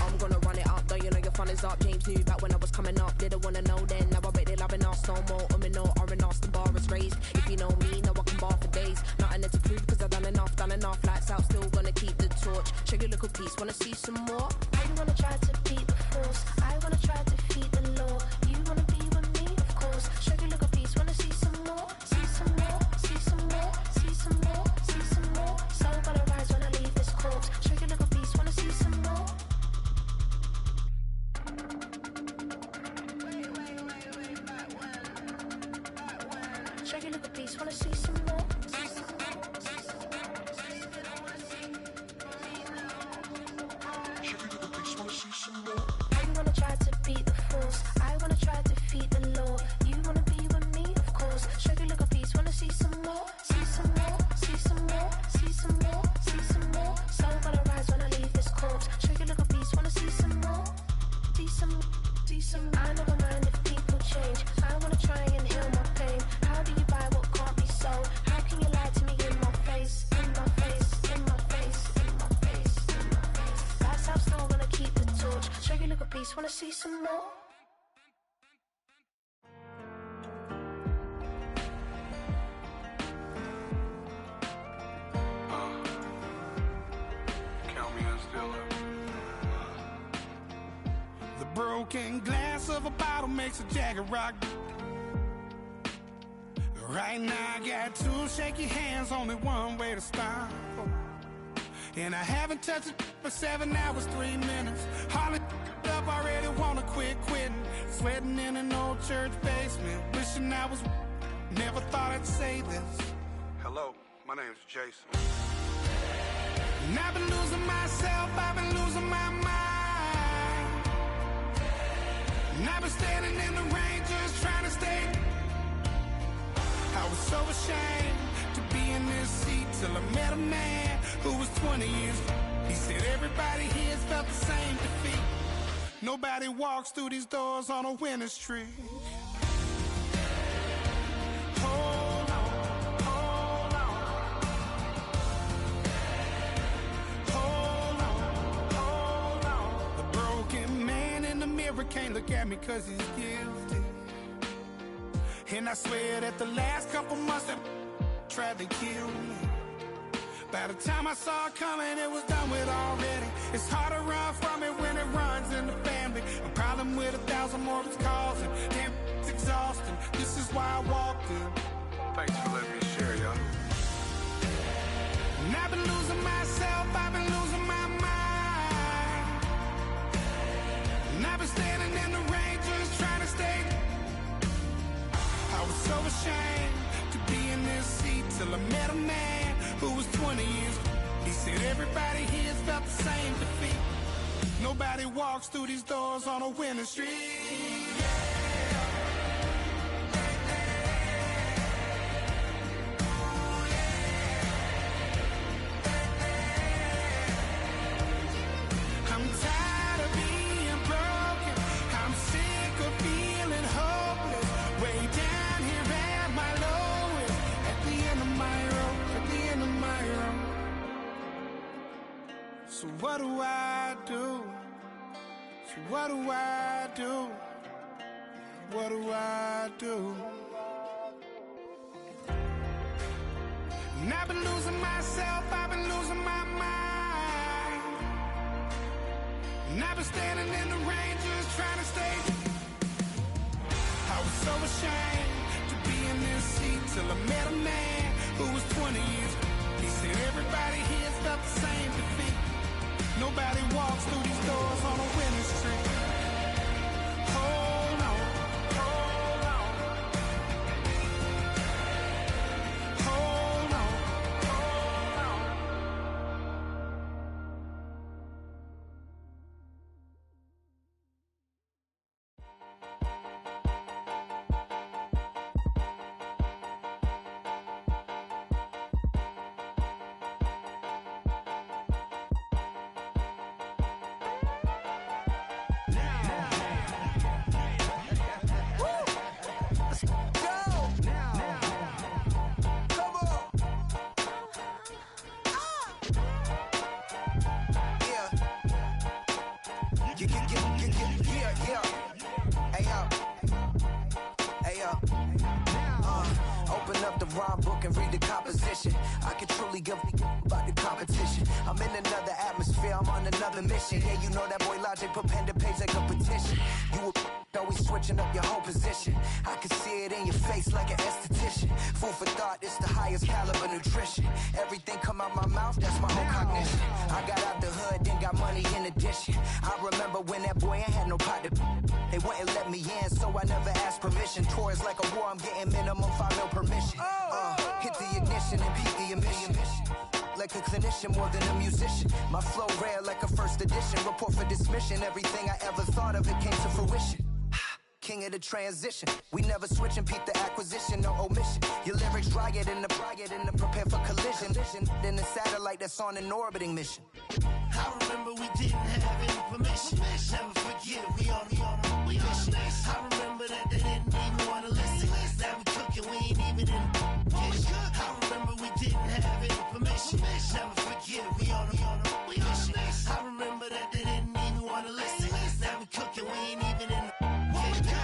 I'm gonna run it up, though you know your fun is up. James knew back when I was coming up, didn't wanna know then. Now I bet they loving us no more. No R&R's, the bar is raised. If you know me, now I can bar for days. Nothing there to prove, cause I've done enough. Lights out, still gonna keep the torch. Show you little piece, wanna see some more?
I wanna try to beat the force, I wanna try to defeat the law. You wanna be with me, of course. Show you little piece, wanna see some more, see some more, see some more, see some more, see some more. Soul gonna rise when I leave this corpse. Show you little piece, wanna see some more. Show you little piece, wanna see some more. I wanna try to beat the force, I wanna try to defeat the law. You wanna be with me, of course. Show you look a piece, wanna see some more, see some more, see some more, see some more, see some more. Soul gonna rise when I leave this corpse. Show you look a piece, wanna see some more, see some, see some. I never mind if people change. I wanna try and heal my pain. How do you buy what can't be sold? How can you lie to me in my face, in my face, in my face, in my face, in my face? That's how still gonna keep the torch. Show you look a piece, wanna see some more?
Count me in still up. The broken glass of a bottle makes a Jagger rock. Right now I got two shaky hands, only one way to stop. And I haven't touched it for 7 hours, 3 minutes. Hardly up, already wanna quit quitting. Sweating in an old church basement, wishing I was. Never thought I'd say this.
Hello, my name's Jason.
And I've been losing myself, I've been losing my mind. And I've been standing in the rain just trying to stay. I was so ashamed to be in this seat till I met a man who was 20 years. He said everybody here's felt the same defeat. Nobody walks through these doors on a winning streak. Hold on, hold on. Hold on, hold on. The broken man in the mirror can't look at me cause he's guilty. And I swear that the last couple months that tried to kill me. By the time I saw it coming, it was done with already. It's hard to run from it when it runs in the family. A problem with 1,000 more it's causing. Damn, it's exhausting. This is why I walked in.
Thanks for letting me share, y'all.
And I've been losing myself, I've been losing my mind. been standing in the rain just trying to stay. I was so ashamed to be in this seat till I met a man who was 20 years. He said everybody here felt the same defeat. Nobody walks through these doors on a winning streak. I'm tired of being broken. I'm sick of feeling hopeless. Way down here at my lowest. At the end of my rope, at the end of my rope. So what do I do? So what do I do? What do I do? And I've been losing myself, I've been losing my mind. And I've been standing in the rain just trying to stay. I was so ashamed to be in this seat till I met a man who was 20 years. He said everybody here felt the same defeat. Nobody walks through these doors on a winning streak. Hold on, hold on. Hold on, hold on. Open up the rhyme book and read the composition. I can truly give about the competition. I'm in another atmosphere, I'm on another mission. Yeah, you know that boy Logic put pen to page like a petition. You were always switching up your whole position. I can see it in your face like an esthetician. Food for thought, it's the highest caliber nutrition. Everything come out my mouth, that's my whole cognition. I got out the hood, then got money in addition. I remember when that boy ain't had no pot to. They wouldn't let me in, so I never asked permission. Tours like a war, I'm getting minimum 5 mil permission. Hit the ignition and beat the emission. Like a clinician more than a musician. My flow rare like a first edition. Report for dismission. Everything I ever thought of, it came to fruition. King of the transition. We never switch and peep the acquisition, no omission. Your lyrics dry it in the prepare for collision. Then the satellite that's on an orbiting mission.
I remember we didn't have any permission. Never forget it, we on a mission. I remember that they didn't even want to listen. Now we cooking, we ain't even in the kitchen. I remember we didn't have any permission. Never forget it, we on a mission. I remember that they didn't even want to listen. Now we cooking, we ain't even in the kitchen.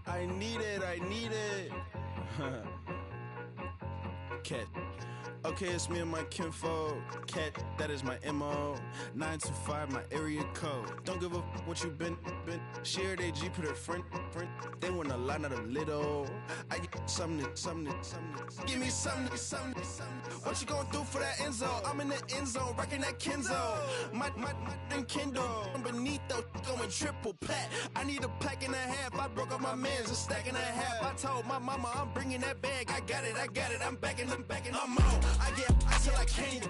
I need it. Cat. Okay, it's me and my kinfolk. Cat, that is my MO. 925, my area code. Don't give a what you been. Shared AG, put her friend. They want a lot, not a little. I get something. Give me something. What you gonna do for that end zone? I'm in the end zone, rocking that Kenzo. My Kindle. Beneath though, going triple plat. I need a pack and a half. I broke up my mans, a stack and a half. I told my mama I'm bringing that bag. I got it. I'm backing. I'm on. I get till I can't.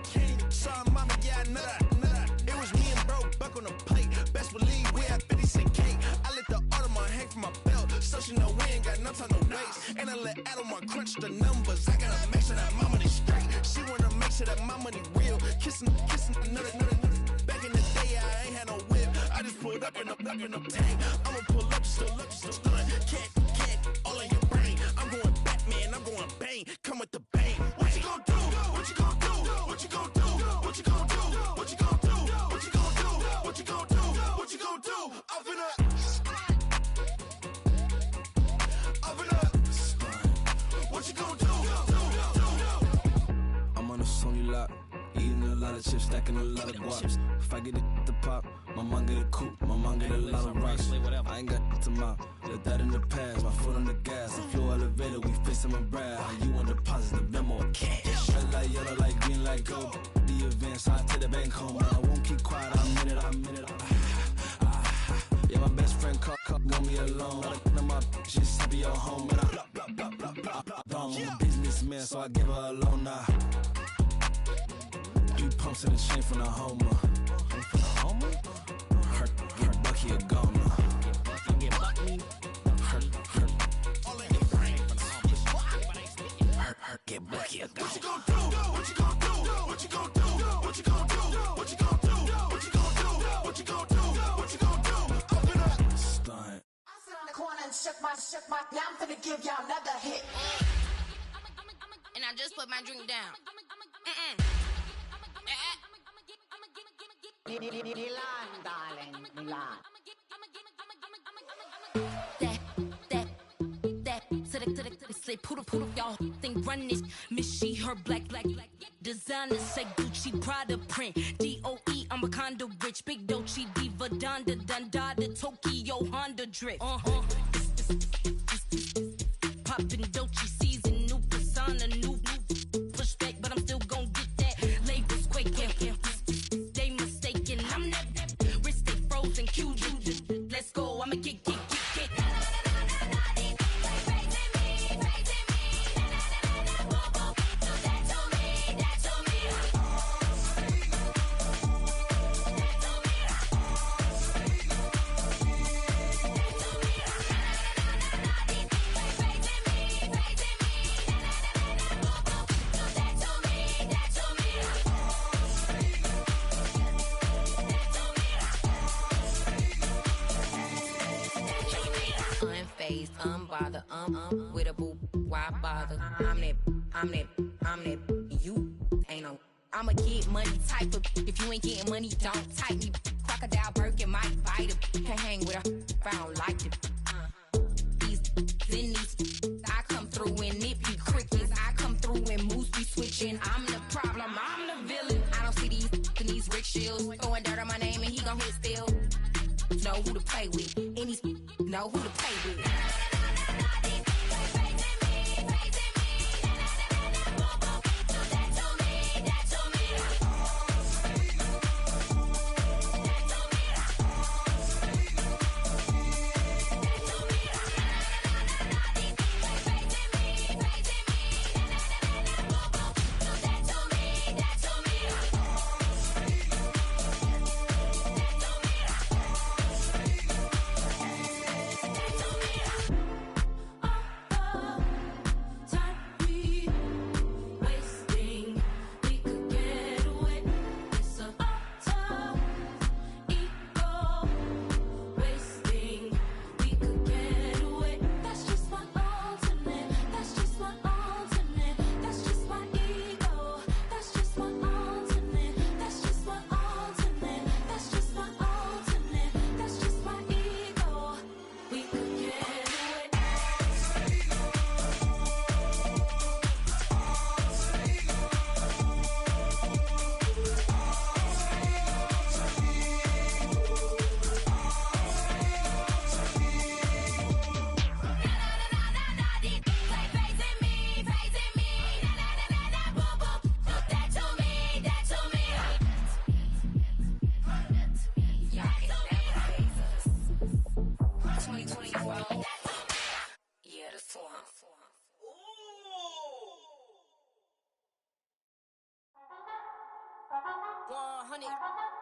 Sorry, mama, yeah, I know that. It was me and bro, buck on the plate. Best believe we had 50 cent cake. I let the Audemars hang from my belt, so she know we ain't got no time to waste. And I let Audemars crunch the numbers. I gotta make sure that my money straight. She wanna make sure that my money real. Kissing another. Back in the day, I ain't had no whip. I just pulled up in the tank. I'ma pull up just to stun. Can't, all in your brain. I'm going Batman, I'm going bang. Come with the bang. What you gonna do? What you gonna do? What you gonna do? What you gonna do? What you gonna do? What you gonna do? What you gonna do? What you gonna do? I'm finna.
chips, stacking a lot of guaps. If I get it the pop, my mom get a coupe, my mom get a lot of rocks. I ain't got to mouth, let that in the past. My foot on the gas, the floor elevator, we facing my brad. How you want deposits, the Venmo or cash? Red light, yellow light, green light, gold. The event, so I take the bank home. I won't keep quiet, I'm in it. Yeah, my best friend want me alone. None of my bitches be at home, but I'm a businessman, so I give her a loan now. 3 pumps in the chain from the Homer. From the Homer? Her Bucky a goner. Get Bucky a goner. What you gon' do? What you gon' do? What you gon' do? What you gon' do? What you gon' do? What you gon' do? What you gon' do? What you gon' do? Up it up. Stunt.
I sit on the corner and shook my. Now I'm finna give y'all another hit.
And I just put my drink down.
Milan, darling, Milan.
To the say poodle, y'all think run this. Miss she, her black. Designers say Gucci, Prada print. DOE, I'm a condo rich. Big Dolce, Diva, Donda, Tokyo, Honda drip. Poppin' Dolce season, new persona, new pushback, but I'm still gon' get that. Labels quaking, they mistaken. I'm that wrist stay frozen, QD. Let's go, I'ma get. Unbothered, with a boo, why bother? I'm that, you ain't no. I'm a get money type of. If you ain't getting money, don't type me. Crocodile Birkin might bite her. Can't hang with her if I don't like it. These, I come through and nip you crickets. I come through and moose be switching. I'm the problem, I'm the villain. I don't see these rickshaws throwing dirt on my name and he gon' hit still. Know who to play with, and these know who to play with.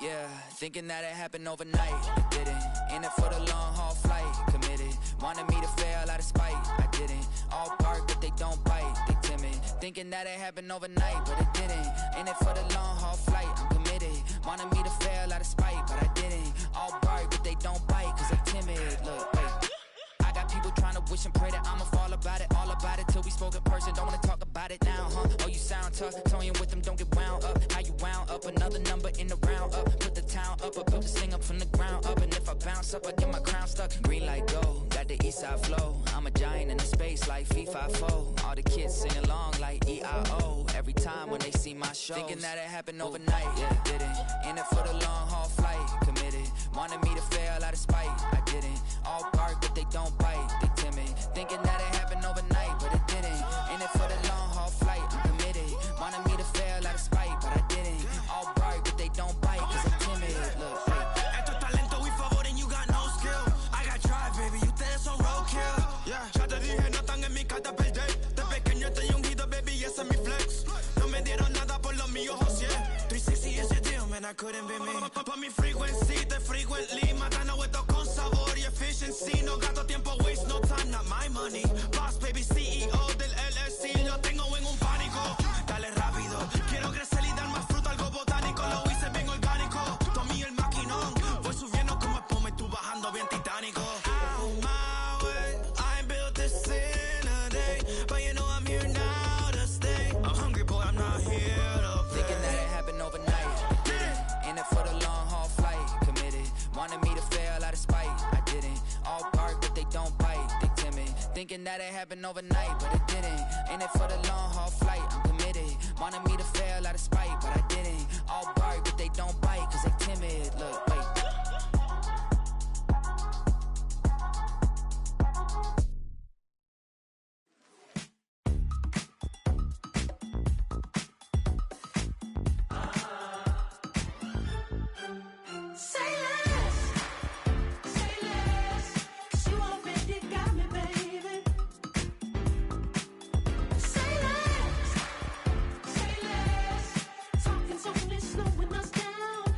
Yeah, thinking that it happened overnight, it didn't. In it for the long haul flight, committed. Wanted me to fail out of spite, I didn't. All bark but they don't bite, they timid. Thinking that it happened overnight, but it didn't. In it for the long haul flight, I'm committed. Wanted me to fail out of spite, but I didn't. All bark but they don't bite, cause I'm timid. Look, wait, I got people trying to wish and pray that I'ma fall about it. All about it till we spoke in person, don't wanna talk about it now, huh? Oh, you sound tough, toying with them, don't get wound up. How you wound up, another number in the round up. Put the town up, I built this thing up from the ground up. And if I bounce up, I get my crown stuck. Green light go, got the east side flow. I'm I'm a giant in the space like FIFA4. All the kids sing along like E-I-O. Every time when they see my shows, thinking that it happened overnight, yeah, didn't. In it for the long haul flight, committed. Wanted me to fail out of spite, I didn't. All bark but they don't bite, they timid. Thinking that it happened overnight, but it didn't. In it for the long haul flight, I'm committed. Wanted me to fail out of spite, but I didn't. All bark but they don't bite, cause I'm timid. Look,
Esto es talento y favor and you got no skill. I got drive, baby, ustedes son roadkill. Yeah, ya te dije, no están en mi carta perder. De pequeño estoy ungido, baby, ese es mi flex. No me dieron nada por lo mío, José. 360 is your deal, man, I couldn't be me. Pa' mi frequency, te frequently. Matando esto con sabor y efficiency. No gasto tiempo, waste no time, not my money. Boss, baby, CEO del LLC. Lo tengo en un pánico. Dale rápido, quiero crecer y dar más fruto, algo botánico. Lo hice bien orgánico. Tomé el maquinón. Voy subiendo como espuma y tú bajando bien titánico. Out my way, I ain't built this in a day. But you know I'm here now to stay. I'm hungry, boy, I'm not here to play.
Thinking that it happened overnight, didn't. In it for the long haul flight, committed. Wanted me to fail out of spite, I didn't. All bark but they don't bite, they timid. Thinking that it happened overnight, but it didn't. In it for the long haul flight, I'm committed. Wanted me to fail out of spite, but I didn't. All bark but they don't bite, cause they timid. Look, wait.
Say less, cause you already got me, baby. Say less, talking's only slowing us down.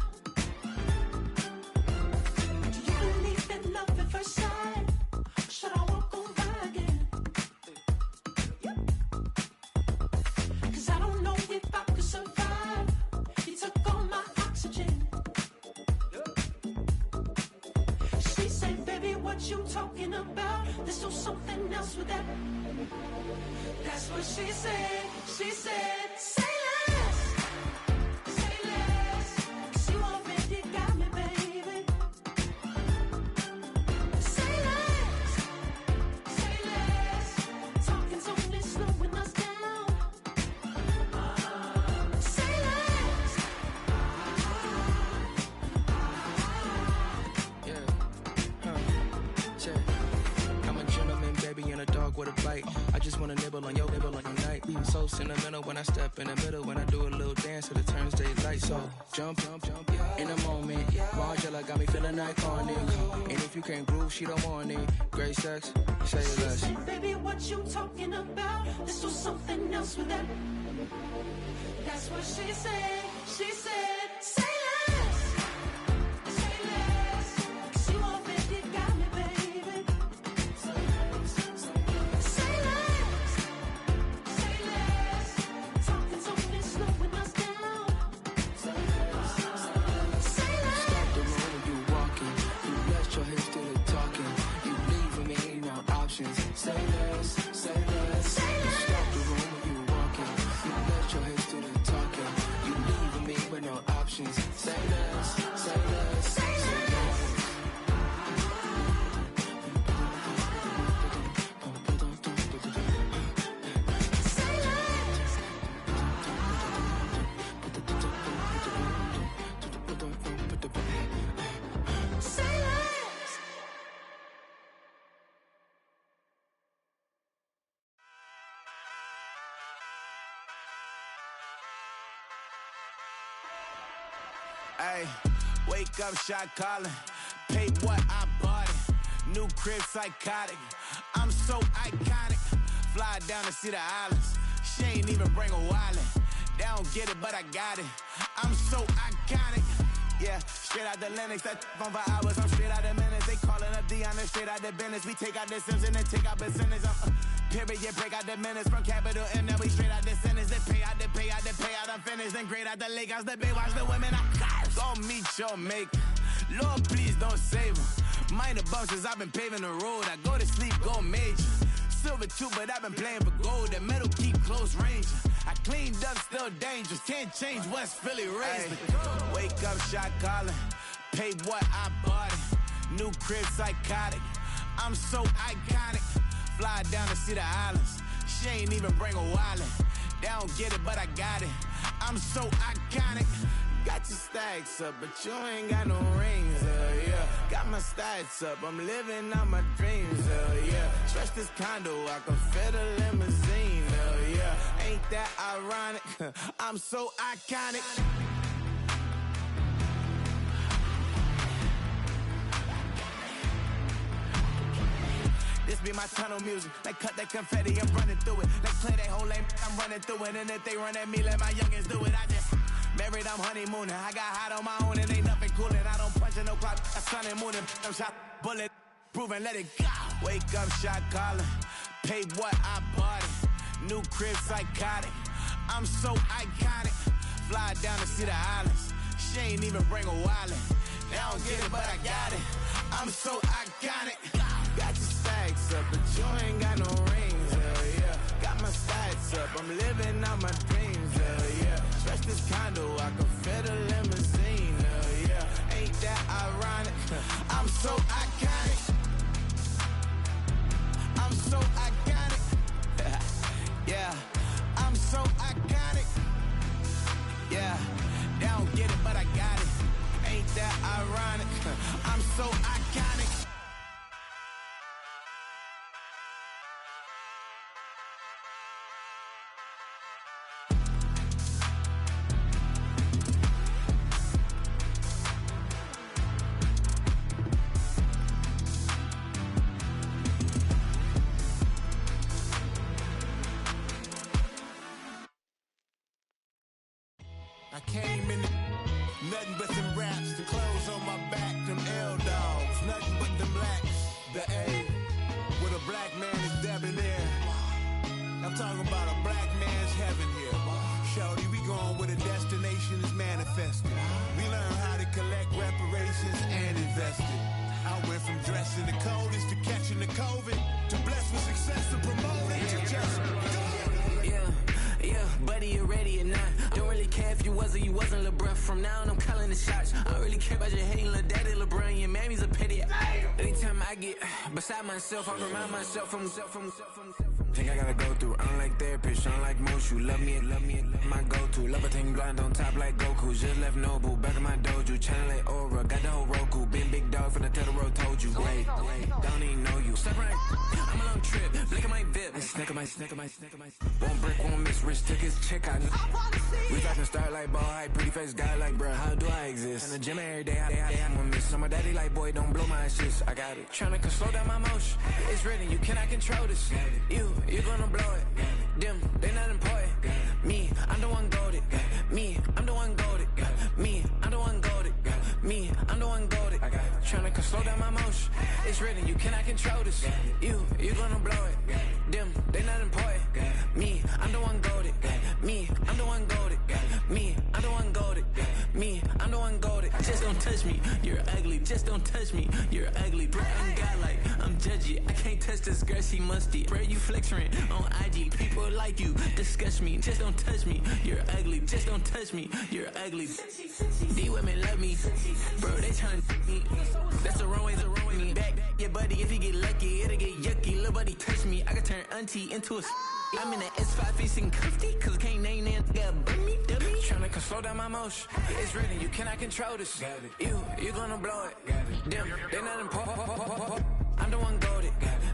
Do you believe in love at first sight? Or should I walk on by again? Cause I don't know if I could survive. You took all my oxygen. She said, baby, what you talking about? Let's do something else with that. That's what she said. She said, say less, cause you already got me, baby. Say less, talking's only slowing us down. Say less.
I'm a gentleman, baby, and a dog with a bite. I just wanna nibble on your night. So sentimental when I step in the middle. When I do a little dance till it turns daylight. So jump, in a moment. Margella got me feeling iconic. And if you can't groove, she don't want it. Great sex, say
She
less.
said, baby, what you talking about? Let's do something else with that. That's what she said. She said, say less, cause you already got me, baby. Say less, talking's only slowing us down. Say less.
Stop the road when you walking. You let your hips do the talking. You leaving me no options. Say less, say less. Stop the road when you walking. You let your hips do the talking. You leaving me with no options. Say less, say less, say less.
Say less.
Hey, wake up, shot calling. Pay what I bought it. New crib, psychotic. I'm so iconic. Fly down to see the islands. She ain't even bring a wallet. They don't get it, but I got it. I'm so iconic. Yeah, straight out the Lennox, that on for hours. I'm straight out the minutes. They calling up Dion, straight out the business. We take out the Sims and then take out percentage. Period, break out the minutes from capital M. Now we straight out the sentence. They pay out, they pay out, they pay out. I'm finished. Then grade out the lake house, the bay, watch the women. I curse. Go meet your maker. Lord, please don't save them. Minor bumps as I've been paving the road. I go to sleep, go major. Silver too, but I've been playing for gold. The metal keep close range. I cleaned up, still dangerous. Can't change West Philly raised. Wake up, shot calling. Pay what I bought it. New crib, psychotic. I'm so iconic.
Fly down to see the islands. She ain't even bring a wallet. They don't get it, but I got it. I'm so iconic. Got your stacks up, but you ain't got no rings, yeah. Got my stats up, I'm living out my dreams, yeah. Stretch this condo, I can fit a limousine, yeah. Ain't that ironic? I'm so iconic. This be my tunnel music. They cut that confetti, I'm running through it. They play that whole lane, I'm running through it. And if they run at me, let my youngins do it. I just married, I'm honeymooning. I got hot on my own and ain't nothing coolin'. I don't punch in no clock, I sun and moonin'. I'm shot, bullet, proven, let it go. Wake up, shot calling. Pay what I bought it. New crib, psychotic. I'm so iconic. Fly down to see the islands. She ain't even bring a wallet. They don't get it, but I got it. I'm so iconic. Got your stacks up, but you ain't got no rings, yeah. Got my stats up, I'm living out my dreams, yeah. Stretch this condo, I can fit a limousine, yeah. Ain't that ironic? I'm so iconic. I'm so iconic. Yeah, I'm so iconic. Yeah, they don't get it, but I got it. Ain't that ironic? I'm so iconic. I came in nothing but them raps, the clothes on my back, them L-dogs, nothing but them blacks. The A, with a black man is debonair. I'm talking about a black man's heaven here. Shorty, we going where the destination is manifested. We learn how to collect reparations and invest it. I went from dressing the coldest to catching the COVID, to blessed with success to promote it, to just
yeah, buddy, you ready or not? Don't really care if you was or you wasn't LeBron. From now on, I'm calling the shots. I don't really care about your hating little daddy LeBron. Your mammy's a pity. Anytime I get beside myself, I remind myself from think I gotta go through. I don't like therapists, I don't like most. You love me, my go-to. Love a thing blind on top like Goku. Just left Nobu, back in my dojo. Channel like Aura, got the whole Roku. Been big dog from the Tether Road, told you. Wait, don't even know you. Step right, I'm a long trip. Blick at my VIP. Snack of my. One brick, one miss. Rich took his chick out. We talking start like ball hype. Pretty face guy like, bruh, how do I exist? In the gym every day, I'm a miss. So my daddy like, boy, don't blow my assist. I got it. Tryna slow down my motion. It's written, you cannot control this. You gonna blow it. Them, they not important. Me, I'm the one goated. Me, I'm the one goated. Me, I'm the one goated. Me, I'm the one goated. Tryna slow down my motion. It's written, you cannot control this. You gonna blow it. Them, they not important. Me, I'm the one goated. Me, I'm the one goated. Me, I'm the one goated. Me, I'm the one goated. Just don't touch me, you're ugly. Just don't touch me, you're ugly. Bro, I'm godlike, I'm judgy. I can't touch this girl, she musty. Bro, you flexing on IG. People like you disgust me. Just don't touch me, you're ugly. Just don't touch me, you're ugly. These women love me, bro, they tryna me. That's the wrong way, me. Back your buddy, if you get lucky, it'll get yucky. Little buddy touch me, I can turn auntie into a I'm in the S5 facing cuffy, cause I can't name that dummy. Tryna slow down my motion. It's written, you cannot control this. You gonna blow it. Them, they not important. I'm the one goated.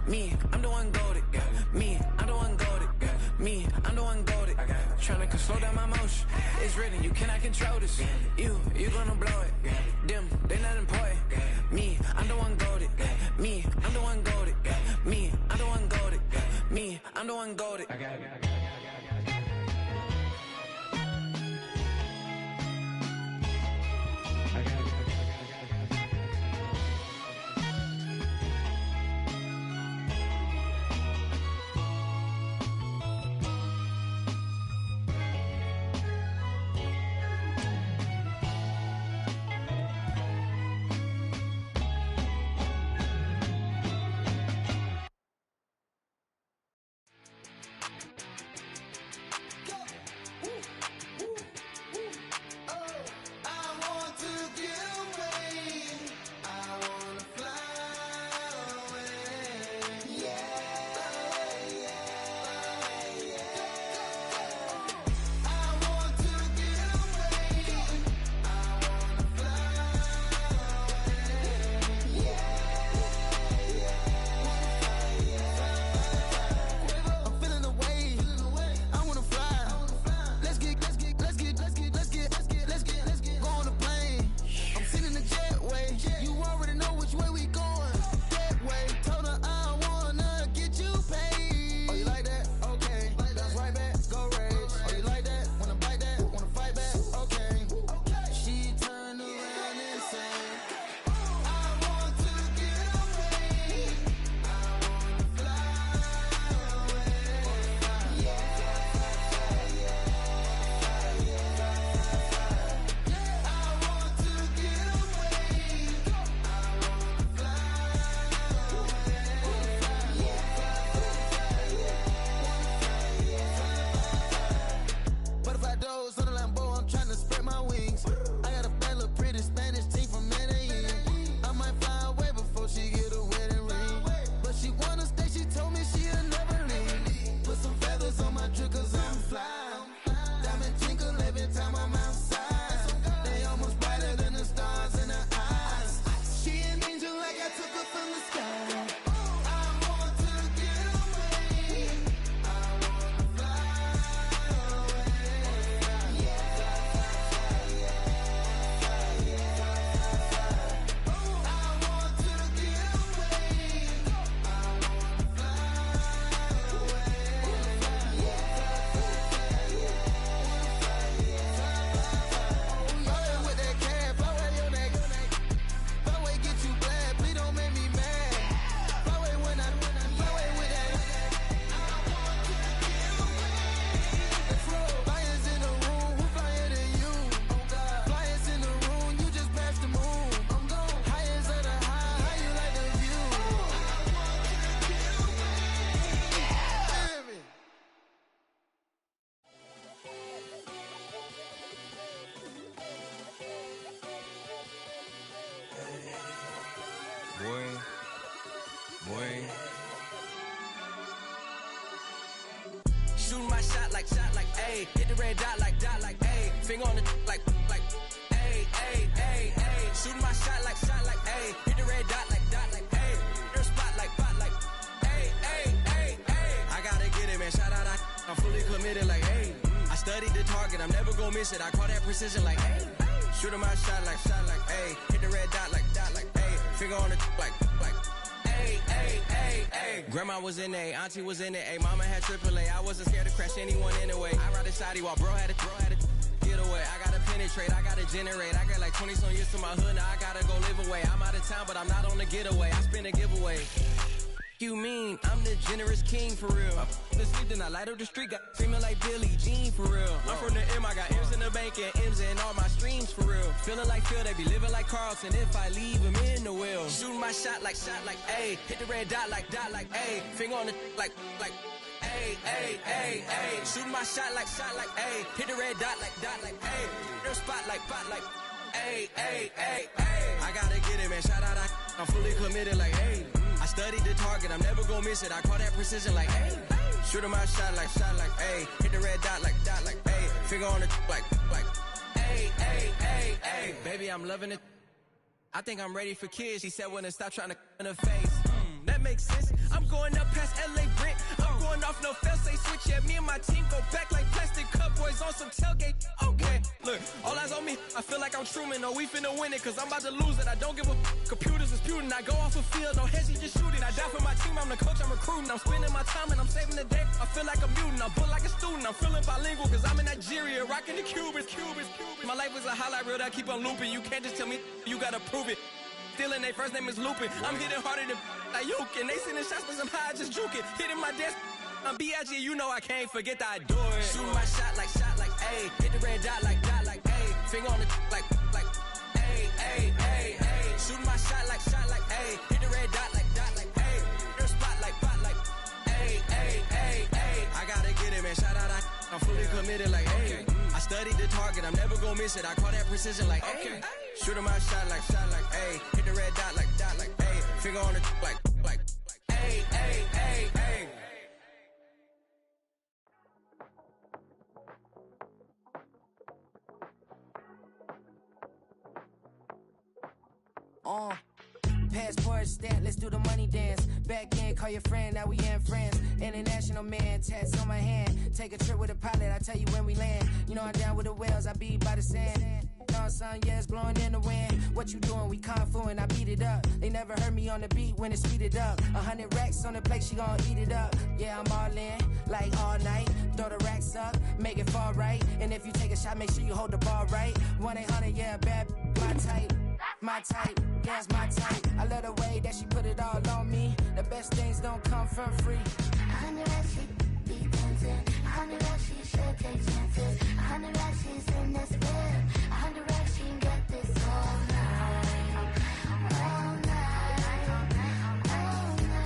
Me, I'm the one goated. Me, I'm the one goated. Me, I'm the one goated. Tryna slow down my motion. It's written, you cannot control this. You gonna blow it. Them, they not important. Me, I'm the one goated. Me, I'm the one goated. Me, I'm the one goated. Me, I'm the one goated. I got it.
Shooting my shot like, ayy. Hit the red dot like, ayy. Finger on the like, ayy, ayy, ayy, ayy. Shooting my shot like, ayy. Hit the red dot like, ayy. Your spot like, ayy, ayy, ayy, ayy. I gotta get it, man. Shout out, I'm fully committed like, ayy. I studied the target, I'm never gonna miss it. I call that precision like, ayy. Shooting my shot like, ayy. Hit the red dot like, ayy. Finger on the like, ayy, ayy, ayy, ayy. Grandma was in A, auntie was in it, ayy. Mama had AAA, I wasn't scared to crash anyone anyway. I ride the side while bro had it get away. I gotta penetrate, I gotta generate. I got like 20-some years to my hood, now I gotta go live away. I'm out of town, but I'm not on the getaway. I spin a giveaway. You mean I'm the generous king for real? I the sleep, then I light up the street, got screaming like Billie Jean for real. I'm from the M, I got M's in the bank and M's in all my streams for real. Feeling like Phil, they be living like Carlton if I leave him in the wheel. Shooting my shot like, ayy. Hit the red dot like, ayy. Finger on the like, ayy, ayy, ayy, ayy. Shooting my shot like, ayy. Hit the red dot like, ayy. Your spot like, ayy, ayy, ayy, ayy. I gotta get it, man. Shout out, I'm fully committed like, ayy. I studied the target, I'm never gonna miss it. I call that precision like, ayy. Shooting my shot like, ayy. Hit the red dot like, ayy. Finger on the like, ayy, ayy, ayy, ayy. Baby, I'm loving it. I think I'm ready for kids. She said when to stop trying to in her face. That makes sense. I'm going up past LA Brent. I'm going off no fail, say switch. Yeah, me and my team go back like plastic cup boys on some tailgate. Okay, look, all eyes on me. I feel like I'm Truman. No, we finna win it, cause I'm about to lose it. I don't give a computers disputing. I go off a field, no heads, just shooting. I die for my team, I'm the coach, I'm recruiting. I'm spending my time and I'm saving the day. I feel like a mutant, I'm built like a student. I'm feeling bilingual, cause I'm in Nigeria, rocking the Cubans. My life is a highlight reel that I keep on looping. You can't just tell me, you gotta prove it. Stealing, they first name is Lupin. I'm hitting harder than like Yukin. They sending shots for some high, just juke it. Hitting my desk, I'm B.I.G. You know I can't forget that I do it. Shooting my shot like, ayy. Hit the red dot like, ayy. Finger on the like, ayy, ayy, ayy, ayy. Shooting my shot like, ayy. Hit the red dot like, ayy. Your spot like, ayy, ayy, ayy, ayy. I gotta get it, man. Shout out, I'm fully committed like, ayy. I studied the target, I'm never gonna miss it. I call that precision like, ayy. Shooting my shot like, ayy. Hit the red dot like, ayy. Finger on the like, ayy, ayy, ayy, ayy.
Passport stamp, let's do the money dance. Back in, call your friend, now we in France. International man, tats on my hand. Take a trip with a pilot, I tell you when we land. You know I'm down with the whales, I be by the sand. Sun, yeah, it's blowing in the wind. What you doing? We kung fu and I beat it up. They never heard me on the beat when it's speeded up. 100 racks on the plate, she gon' eat it up. Yeah, I'm all in, like all night. Throw the racks up, make it fall right. And if you take a shot, make sure you hold the ball right. 1-800, yeah, bad, my type. My type, yeah, it's my type. I love the way that she put it all on me. The best things don't come for free.
100 racks, she be dancing. 100 racks, she should take chances. 100 racks, she's in this bed. 100 racks, she can get this all night. All night. All night.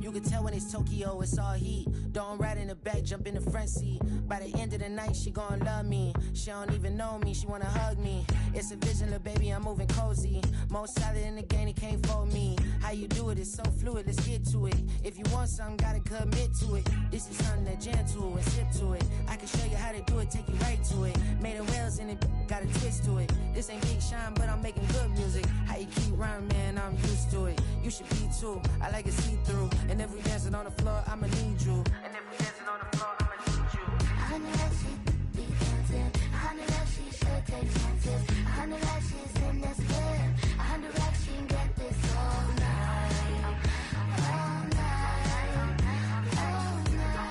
You can tell when it's Tokyo, it's all heat. Don't ride in the back, jump in the front seat. By the end of the night, she gon' love me. She don't even know me, she wanna hug me. It's a vision, little baby, I'm moving cozy. Most solid in the game, he can't fold me. How you do it, it's so fluid, let's get to it. If you want something, gotta commit to it. This is something that jam to and sip to it. I can show you how to do it, take you right to it. Made of whales in it, got a twist to it. This ain't Big Sean, but I'm making good music. How you keep rhyming, man, I'm used to it. You should be too, I like it see-through. And if we dancing on the floor, I'ma need you. And if we dancing on the floor, I'ma need you.
100 racks, she be dancing. 100 racks, she should take chances. 100 racks, she's in this bed. 100 racks, she can get this all night. All night. All night.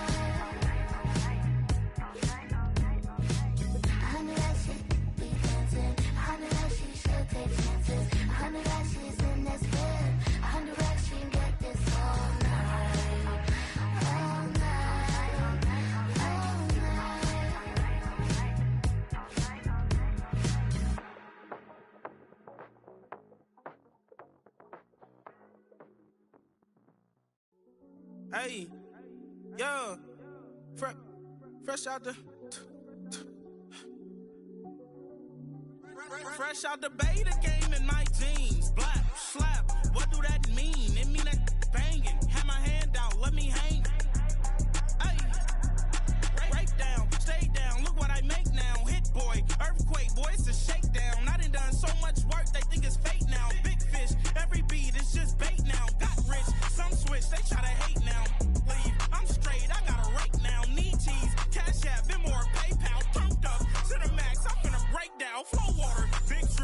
100 racks, she be dancing. 100 racks, she should take chances. 100 racks, she's in this bed. 100 racks, she can get this all night. All night. All
Hey, yo, fresh out the fresh out the beta game in my jeans. Black slap, what do that mean? It mean that banging. Have my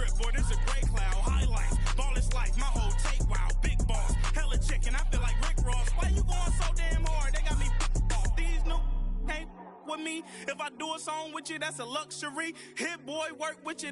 drip, boy, this a gray cloud. Highlights, ball is life, my whole take wild. Big boss, hella chicken, I feel like Rick Ross. Why you going so damn hard? They got me off. These new can't with me. If I do a song with you, that's a luxury. Hit boy, work with you.